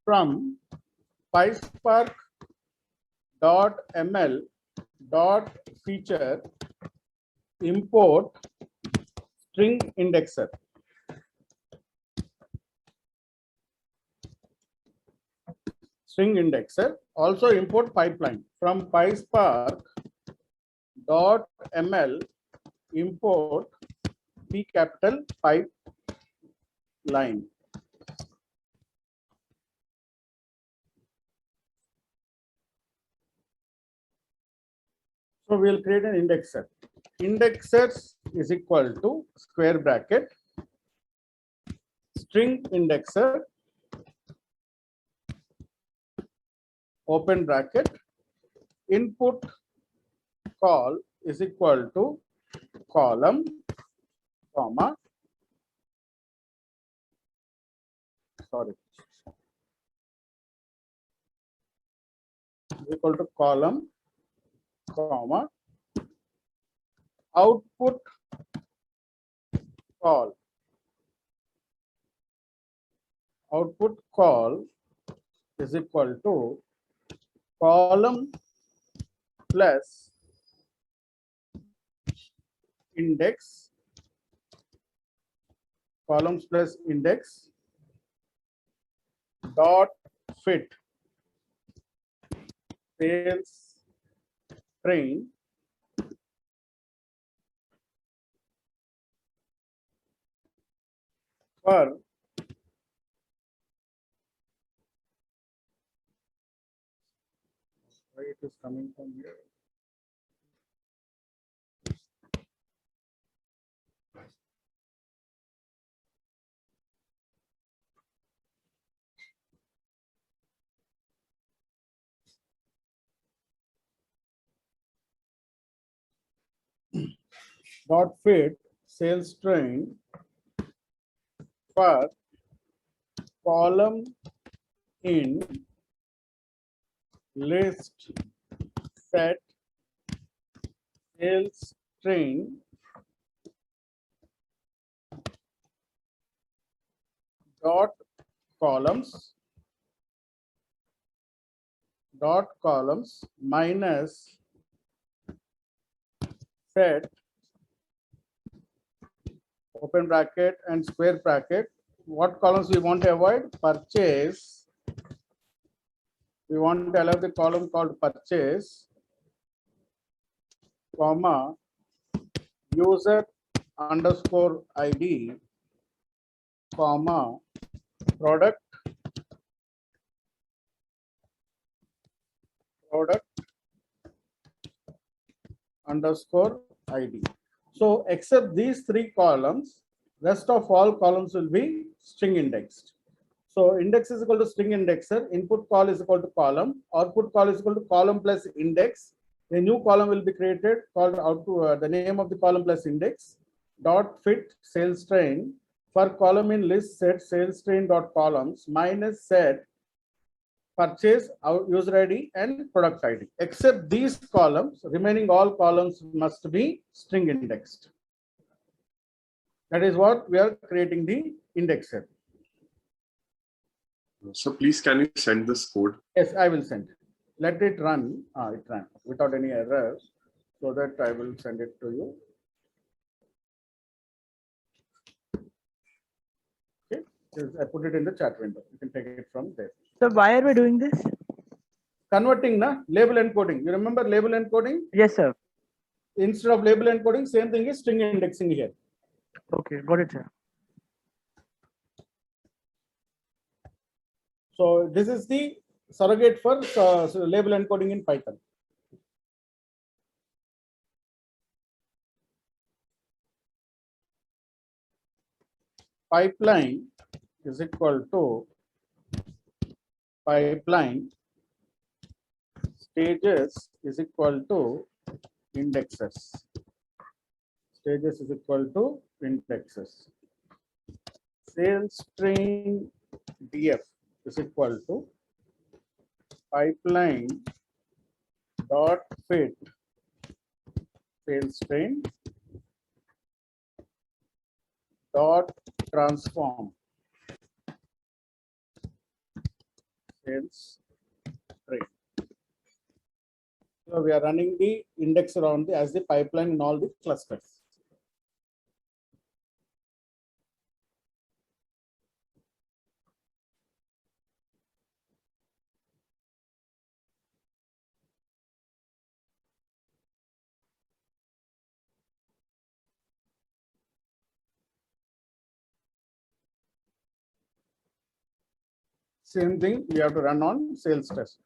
From PySpark.ml.feature import string indexer. String indexer. Also import pipeline from PySpark.ml import P capital pipeline. So we'll create an indexer. Indexers is equal to square bracket string indexer open bracket input call is equal to column comma equal to column comma output call is equal to column plus index columns plus index dot fit sales train for why it is coming from here. Dot fit sales train for column in list set sales train dot columns minus set open bracket and square bracket. What columns we want to avoid? Purchase. We want to allow the column called purchase, comma, user underscore ID, comma, product underscore ID. So except these three columns, rest of all columns will be string indexed. So index is equal to string indexer, input call is equal to column, output call is equal to column plus index. A new column will be created called output, the name of the column plus index, dot fit sales train for column in list set sales train dot columns minus set purchase user ID and product ID. Except these columns, remaining all columns must be string indexed. That is what we are creating the indexer. So please, can you send this code? Yes, I will send it. Let it run. It ran without any errors, so that I will send it to you. Okay. I put it in the chat window. You can take it from there. So why are we doing this? Converting na label encoding. You remember label encoding? Yes, sir. Instead of label encoding, same thing is string indexing here. Okay, got it, sir. So this is the surrogate for label encoding in Python. Pipeline is equal to pipeline stages is equal to indexes. Stages is equal to indexes. Sales string df is equal to pipeline dot fit sales string dot transform sales string. So we are running the index around as the pipeline in all the clusters. Same thing we have to run on sales test.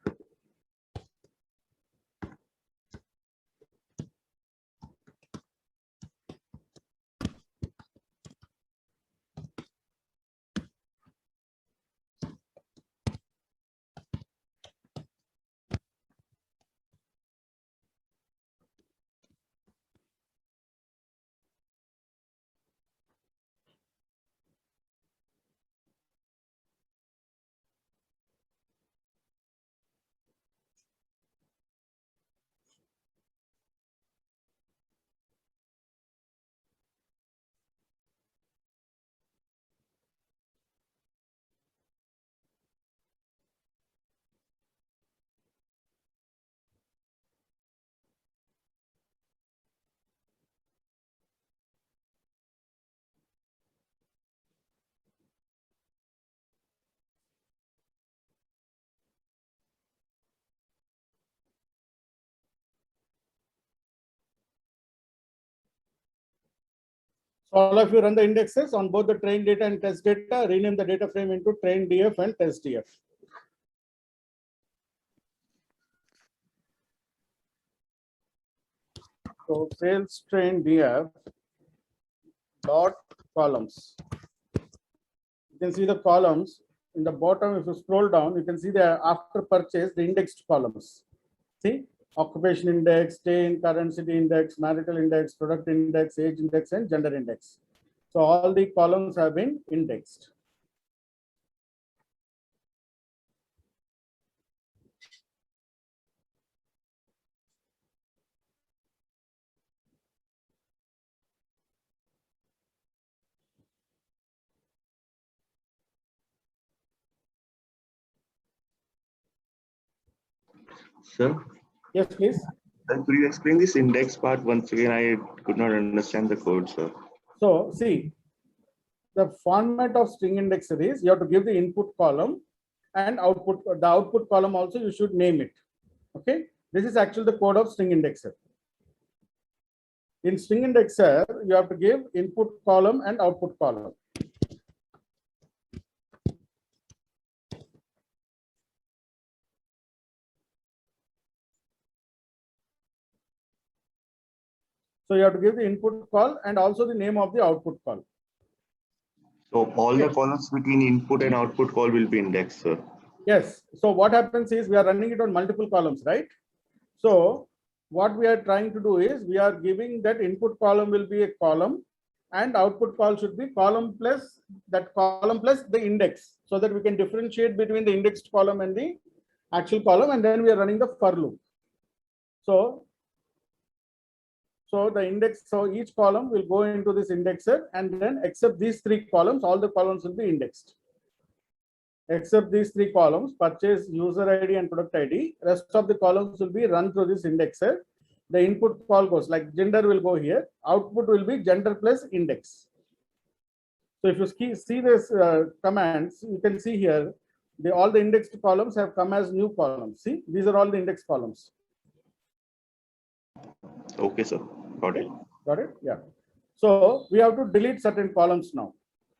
So all of you run the indexes on both the train data and test data, rename the data frame into train df and test df. So sales train df dot columns. You can see the columns in the bottom. If you scroll down, you can see the after purchase, the indexed columns. See, occupation index, stay in current city index, marital index, product index, age index, and gender index. So all the columns have been indexed. Sir, Yes, please. could you explain this index part once again? I could not understand the code, sir. So see, the format of string indexer is you have to give the input column and output. The output column also you should name it. Okay, this is actually the code of string indexer. In string indexer, you have to give input column and output column. So you have to give the input call and also the name of the output call. So all the columns between input and output call will be indexed, sir. Yes. So what happens is we are running it on multiple columns, right? So what we are trying to do is we are giving that input column will be a column and output call should be column plus that column plus the index, so that we can differentiate between the indexed column and the actual column, and then we are running the for loop. So the index, so each column will go into this indexer, and then except these three columns, all the columns will be indexed. Except these three columns, purchase, user ID and product ID, rest of the columns will be run through this indexer. The input call goes like gender will go here, output will be gender plus index. So if you see this commands, you can see here, all the indexed columns have come as new columns. See, these are all the indexed columns. Okay, sir. Got it. Got it? Yeah. So we have to delete certain columns now.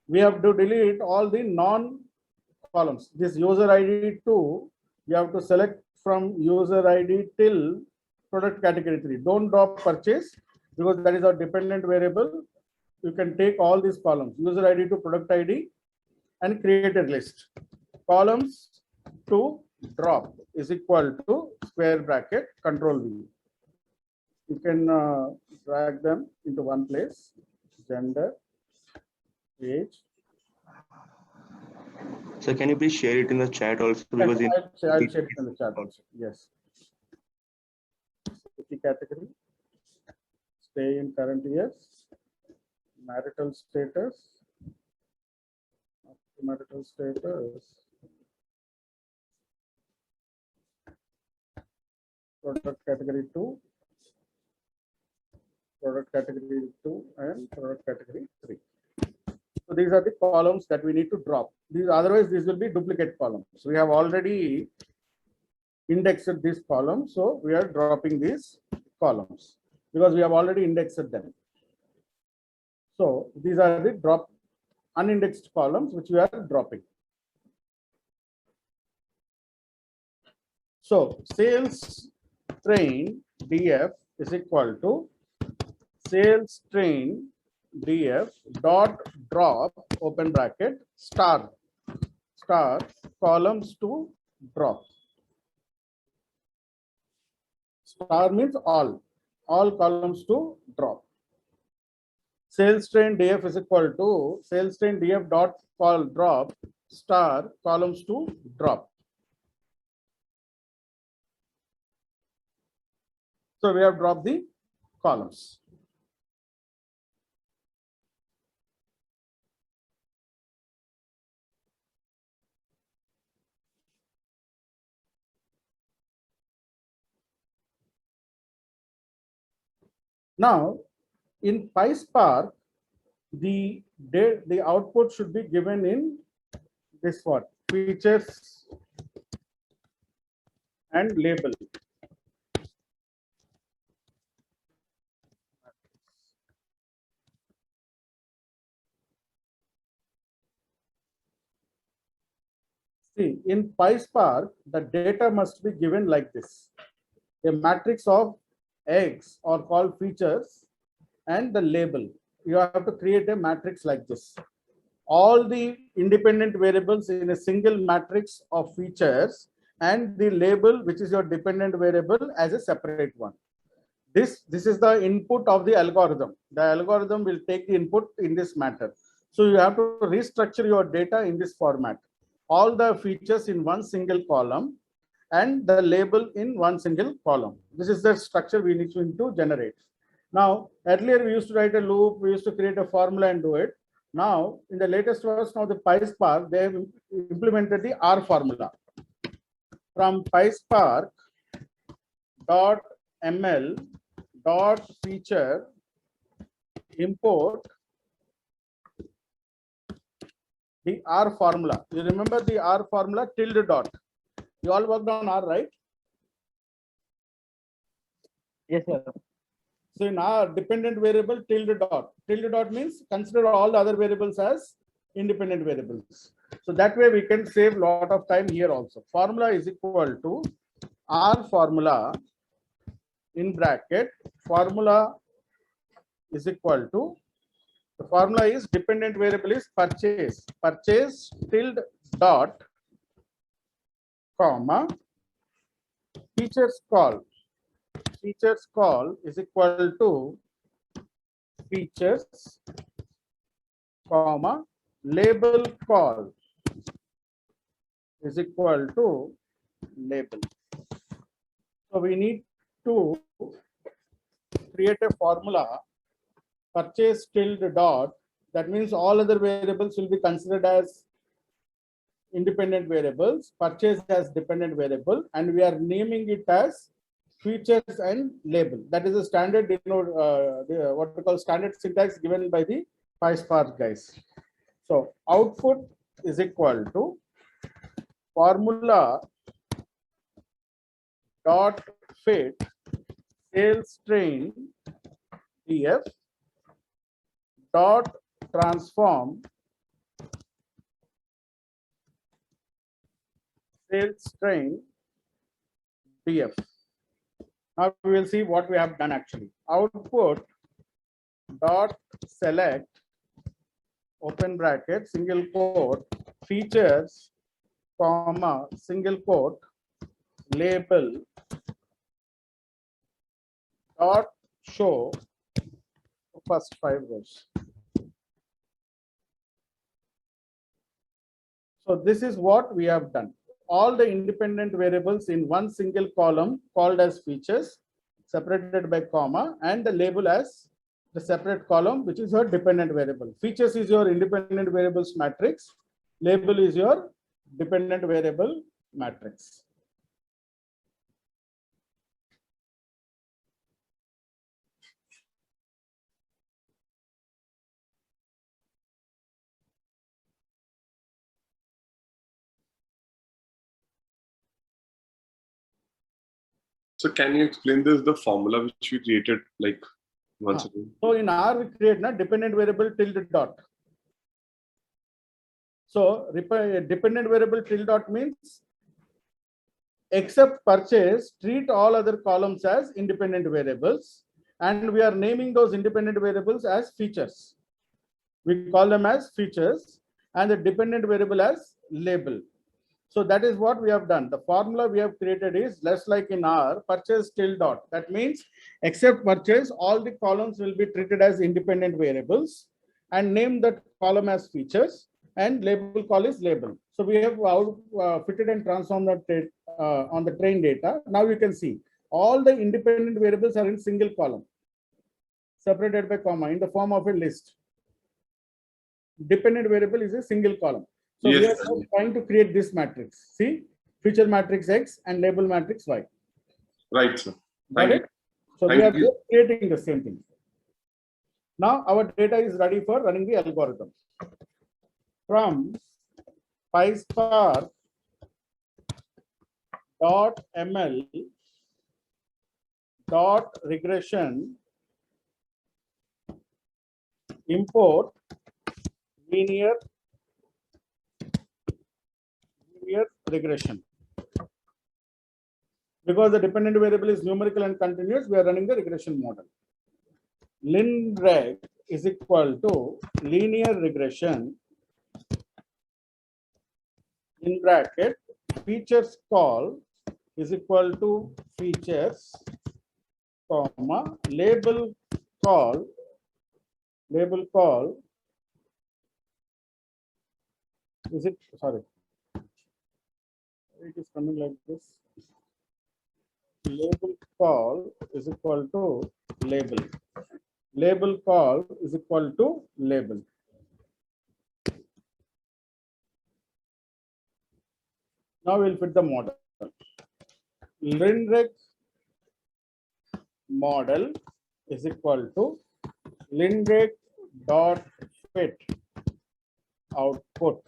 We have to delete all the non-columns. This user ID 2, you have to select from user ID till product category 3. Don't drop purchase because that is our dependent variable. You can take all these columns, user ID to product ID, and create a list. Columns to drop is equal to square bracket control V. You can drag them into one place, gender, age. So can you please share it in the chat also? Because I'll share it in the chat also. Yes. City category, stay in current years, marital status, marital status, product category 2, product category 2, and product category 3. So these are the columns that we need to drop. These otherwise these will be duplicate columns. So we have already indexed this column, so we are dropping these columns because we have already indexed them. So these are the drop unindexed columns which we are dropping. So sales train df is equal to sales train df dot drop open bracket star columns to drop. Star means all columns to drop. Sales train df is equal to sales train df dot call drop star columns to drop. So we have dropped the columns. Now, in PySpark, the output should be given in this what? Features and label. See, in PySpark, the data must be given like this. A matrix of eggs or called features and the label. You have to create a matrix like this. All the independent variables in a single matrix of features and the label, which is your dependent variable, as a separate one. This is the input of the algorithm. The algorithm will take the input in this matter. So you have to restructure your data in this format. All the features in one single column and the label in one single column. This is the structure we need to generate. Now, earlier we used to write a loop, we used to create a formula and do it. Now, in the latest version of the PySpark, they have implemented the R formula. From PySpark dot ML dot feature import the R formula. You remember the R formula tilde dot. You all worked on R, right? Yes, sir. So in our dependent variable tilde dot. Tilde dot means consider all the other variables as independent variables. So that way we can save a lot of time here also. Formula is equal to R formula in bracket. Formula is equal to, the formula is dependent variable is purchase. Purchase tilde dot comma features call. Features call is equal to features comma label call is equal to label. So we need to create a formula purchase tilde dot. That means all other variables will be considered as independent variables, purchase as dependent variable, and we are naming it as features and label. That is a standard, what we call standard syntax given by the PySpark guys. So output is equal to formula dot fit sales train df dot transform sales train df. Now we will see what we have done actually. Output dot select open bracket single quote features comma single quote label dot show first 5 rows. So this is what we have done. All the independent variables in one single column called as features separated by comma and the label as the separate column which is your dependent variable. Features is your independent variables matrix. Label is your dependent variable matrix. So can you explain this, the formula which we created like once again? So in R we create a dependent variable tilde dot. So dependent variable tilde dot means except purchase, treat all other columns as independent variables, and we are naming those independent variables as features. We call them as features and the dependent variable as label. So that is what we have done. The formula we have created is less like in R, purchase tilde dot. That means except purchase, all the columns will be treated as independent variables and name that column as features and label call is label. So we have fitted and transformed that on the train data. Now you can see all the independent variables are in single column separated by comma in the form of a list. Dependent variable is a single column. So we are now trying to create this matrix. See, feature matrix X and label matrix Y. Right, sir. Got it? So we Thank are you. just creating the same thing. Now our data is ready for running the algorithm. From PySpark .ml .regression import linear regression. Because the dependent variable is numerical and continuous, we are running the regression model. linreg is equal to linear regression in bracket features call is equal to features comma label call is it sorry it is coming like this. Label call is equal to label. Label call is equal to label. Now we'll fit the model. linreg model is equal to linreg dot fit output.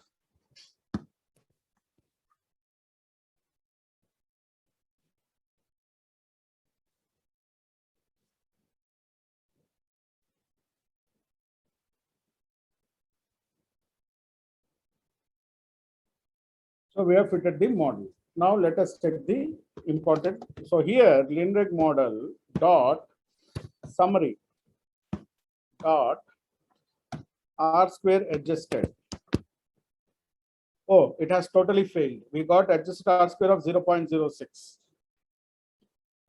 So we have fitted the model. Now let us check the important. So here linreg model dot summary dot R square adjusted. Oh, it has totally failed. We got adjusted R square of 0.06.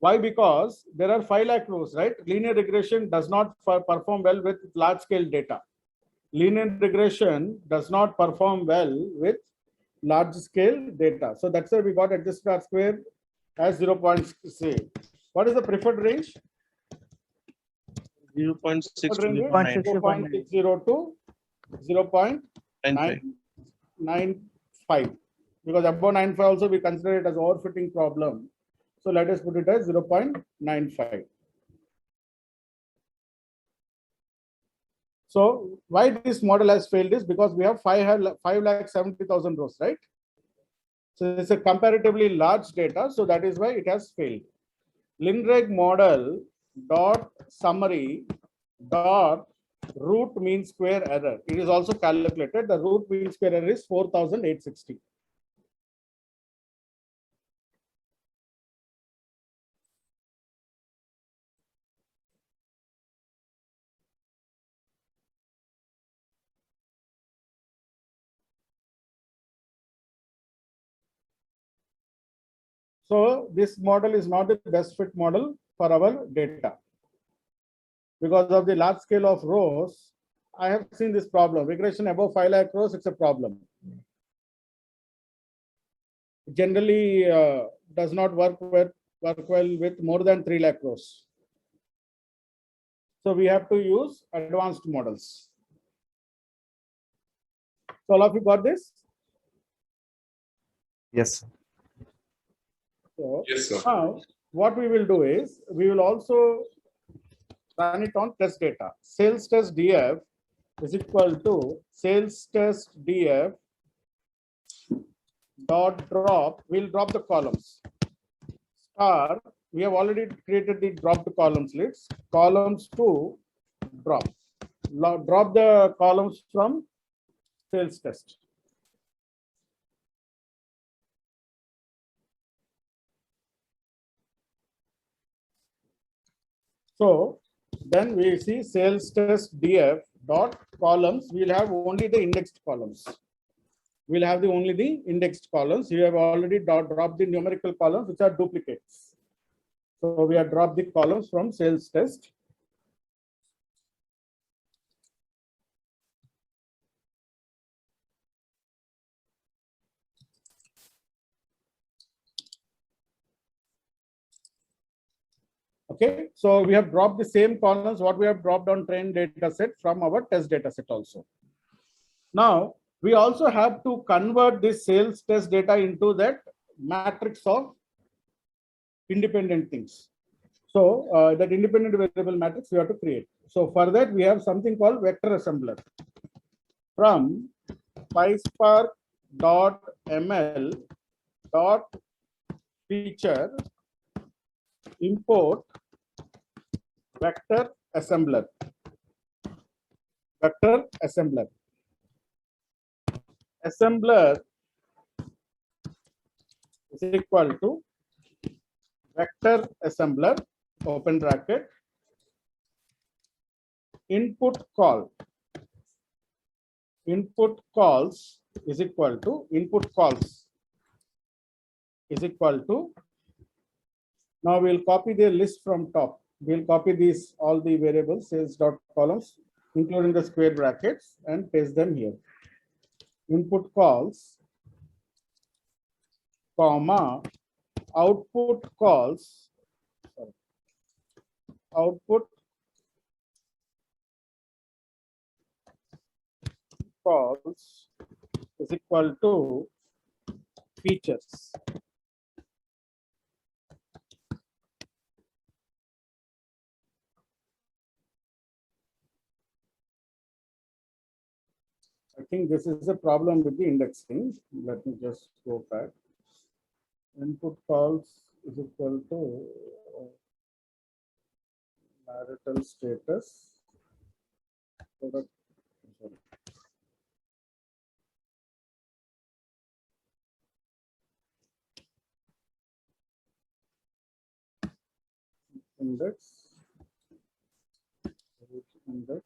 Why? Because there are 5 lakh rows, right? Linear regression does not perform well with large scale data. Linear regression does not perform well with large scale data. So that's why we got adjusted R square as 0.6. What is the preferred range? 0.6 to Preferred range 0.9. is 0.60 to 0.995. Because above 95 also we consider it as overfitting problem. So let us put it as 0.95. So why this model has failed is because we have 5,70,000 rows, right? So it's a comparatively large data, so that is why it has failed. Lindreg model dot summary dot root mean square error. It is also calculated. The root mean square error is 4,860. So this model is not the best fit model for our data. Because of the large scale of rows, I have seen this problem. Regression above 5 lakh rows, it's a problem. Generally does not work well with more than 3 lakh rows. So we have to use advanced models. So all of you got this? Yes. So Yes, sir. now what we will do is we will also run it on test data. Sales test DF is equal to sales test DF dot drop. We'll drop the columns. Star, we have already created the dropped columns list. Columns to drop. Drop the columns from sales test. So then we see sales test DF dot columns. We'll have only the indexed columns. We'll have only the indexed columns. You have already dropped the numerical columns, which are duplicates. So we have dropped the columns from sales test. Okay, so we have dropped the same columns what we have dropped on trained data set from our test data set also. Now we also have to convert this sales test data into that matrix of independent things. So that independent variable matrix we have to create. So for that we have something called vector assembler. From PySpark.ml dot feature import vector assembler. Vector assembler. Assembler is equal to vector assembler, open bracket, input call. Input calls is equal to input calls is equal to. Now we'll copy the list from top. We'll copy these all the variables sales dot columns, including the square brackets, and paste them here. Input calls, comma, output calls, sorry, output calls is equal to features. I think this is a problem with the indexing. Let me just go back. Input calls is equal to marital status. Product, sorry. Index. Index.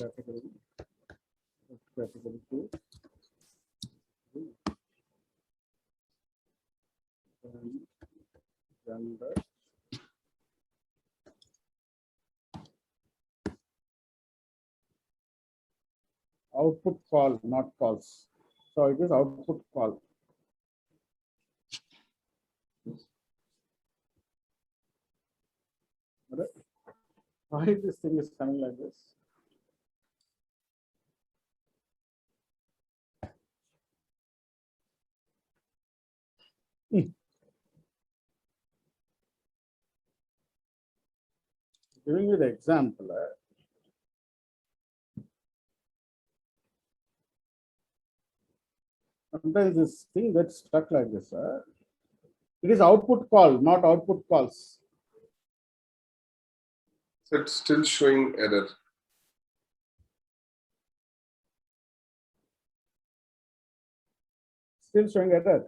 Category. Category 2. Gender. Output call, not calls. So it is output call. Why this thing is coming like this? Giving you the example. Sometimes this thing gets stuck like this. It is output call, not output calls. So it's still showing error. Still showing error.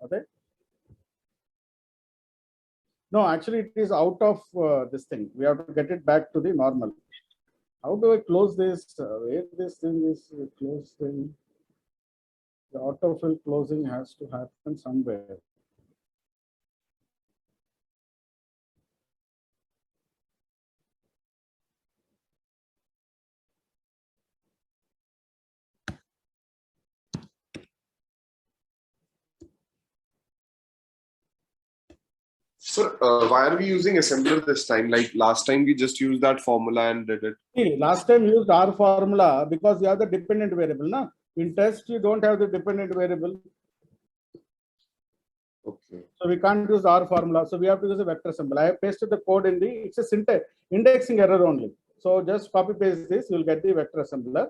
Okay. No, actually it is out of this thing. We have to get it back to the normal. How do I close this? Where this thing is closed thing? The autofill closing has to happen somewhere. So why are we using assembler this time? Like last time we just used that formula and did it. See, last time you used R formula because you have the dependent variable. Na? In test, you don't have the dependent variable. Okay. So we can't use R formula. So we have to use a vector symbol. I have pasted the code in the, it's a syntax, indexing error only. So just copy paste this, you'll get the vector assembler.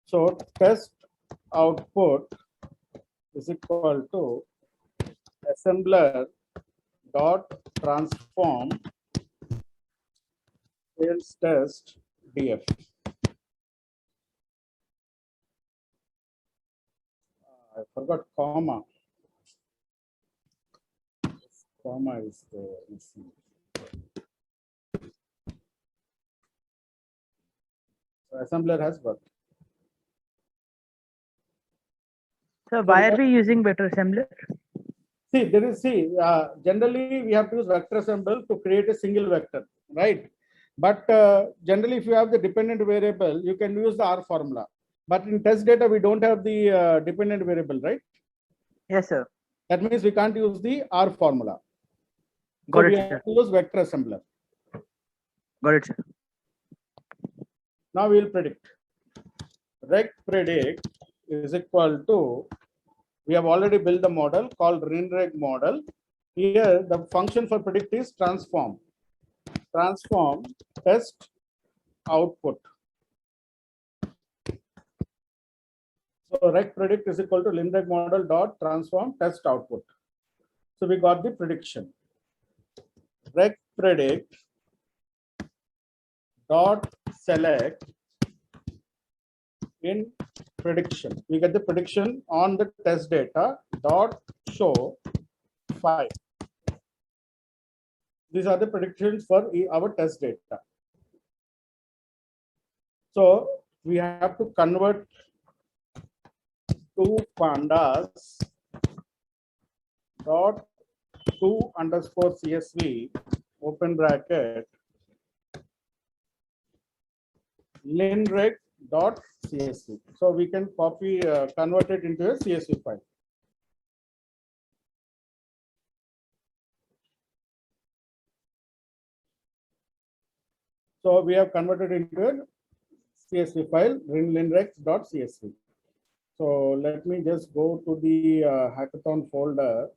So test output is equal to assembler dot transform sales test df. I forgot comma. Comma is missing. So assembler has worked. So why are we using vector assembler? See, generally we have to use vector symbol to create a single vector, right? But generally, if you have the dependent variable, you can use the R formula. But in test data, we don't have the dependent variable, right? Yes, sir. That means we can't use the R formula. So Got we it, have sir. to use vector assembler. Got it, sir. Now we will predict. Rect predict is equal to, we have already built the model called rinreg model. Here, the function for predict is transform. Transform test output. So rect predict is equal to rinreg model dot transform test output. So we got the prediction. Rect predict dot select in prediction. We get the prediction on the test data dot show 5. These are the predictions for our test data. So we have to convert two pandas dot to underscore CSV open bracket linreg dot CSV. So we can copy, convert it into a CSV file. So we have converted into a CSV file linrex.csv. So let me just go to the hackathon folder.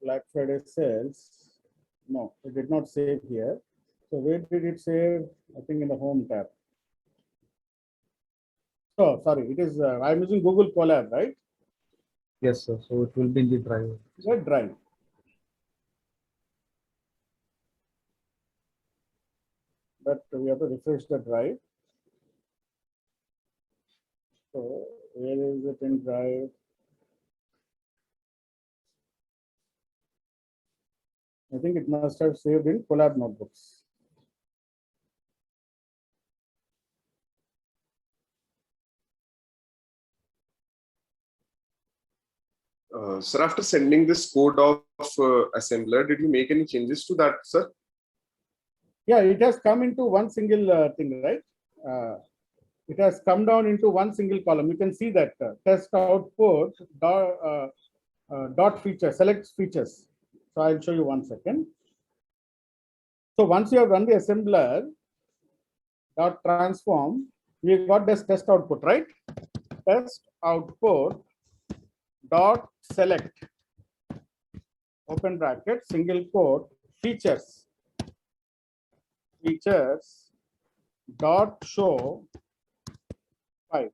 Black Friday sales. No, it did not save here. So where did it save? I think in the home tab. Oh, sorry, it is, I'm using Google Colab, right? Yes, sir. So it will be in the drive. The drive. But we have to refresh the drive. So where is it in drive? I think it must have saved in Colab notebooks. Sir, after sending this code of assembler, did you make any changes to that, sir? Yeah, it has come into one single thing, right? It has come down into one single column. You can see that test output dot feature, select features. So I'll show you 1 second. So once you have run the assembler dot transform, we got this test output, right? Test output dot select. open bracket, single quote, features dot show 5.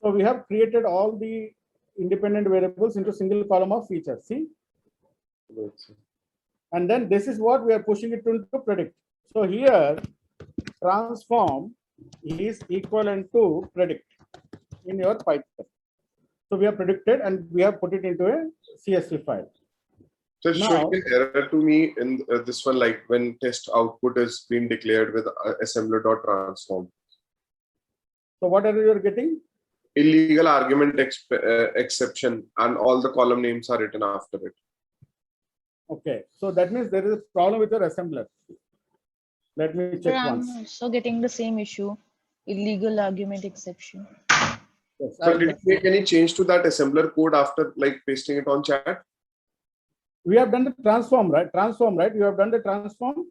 So we have created all the independent variables into single column of features. See, and then this is what we are pushing it into predict. So here transform is equivalent to predict in your Python. So we have predicted and we have put it into a CSV file. So it's showing an error to me in this one, like when test output is being declared with assembler.transform. So what error you are getting? Illegal argument exception, and all the column names are written after it. Okay, so that means there is a problem with your assembler. Let me Sir, check I'm once. also getting the same issue, illegal argument exception. Yes, So did you make any change to that assembler code after like pasting it on chat? we have done the transform, right? Transform, right? You have done the transform.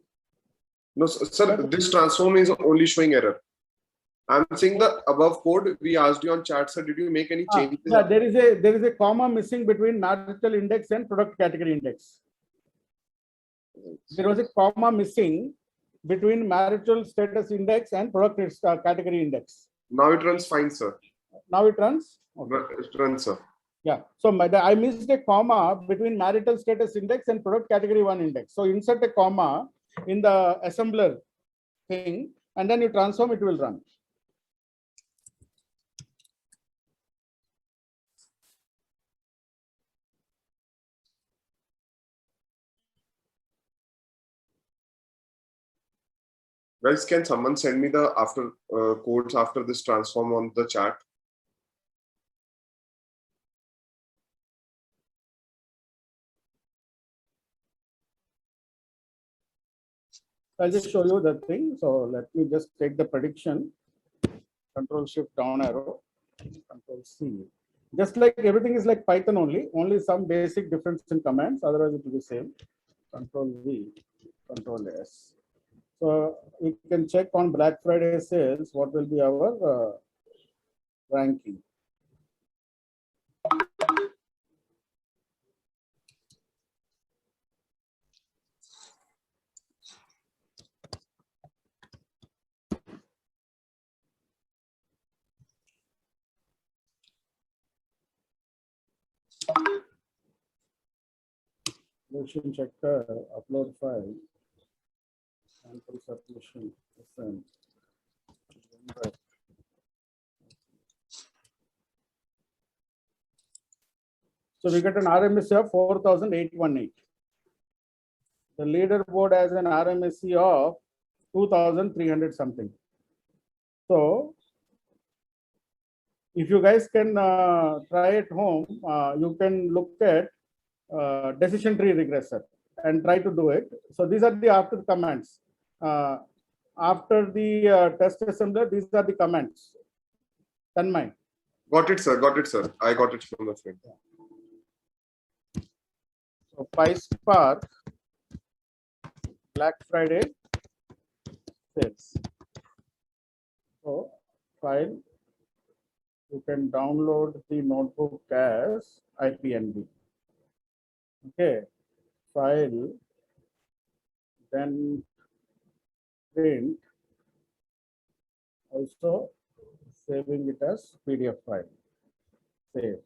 No, sir, this transform is only showing error. I'm saying the above code we asked you on chat, sir. Did you make any changes? Yeah, there is a comma missing between marital index and product category index. There was a comma missing between marital status index and product category index. Now it runs fine, sir. Now it runs. Okay. It runs, sir. Yeah. So I missed a comma between marital status index and product category 1 index. So insert a comma in the assembler thing, and then you transform, it will run. Guys, can someone send me the after codes after this transform on the chat? I'll just show you the thing. So let me just take the prediction. Control Shift down arrow. Control C. Just like everything is like Python only some basic difference in commands. Otherwise, it will be same. Control V, Control S. So we can check on Black Friday sales. What will be our ranking? Motion checker, upload file, sample submission, send. So we get an RMSE of 4,818. The leaderboard has an RMSE of 2,300 something. So if you guys can try at home, you can look at decision tree regressor and try to do it. So these are the after commands. After the test assembler, these are the commands. Tanmay. Got it, sir. Got it, sir. I got it from the friend. So PySpark Black Friday sales. So file, you can download the notebook as IPNB. Okay, file, then print, also saving it as PDF file. Save.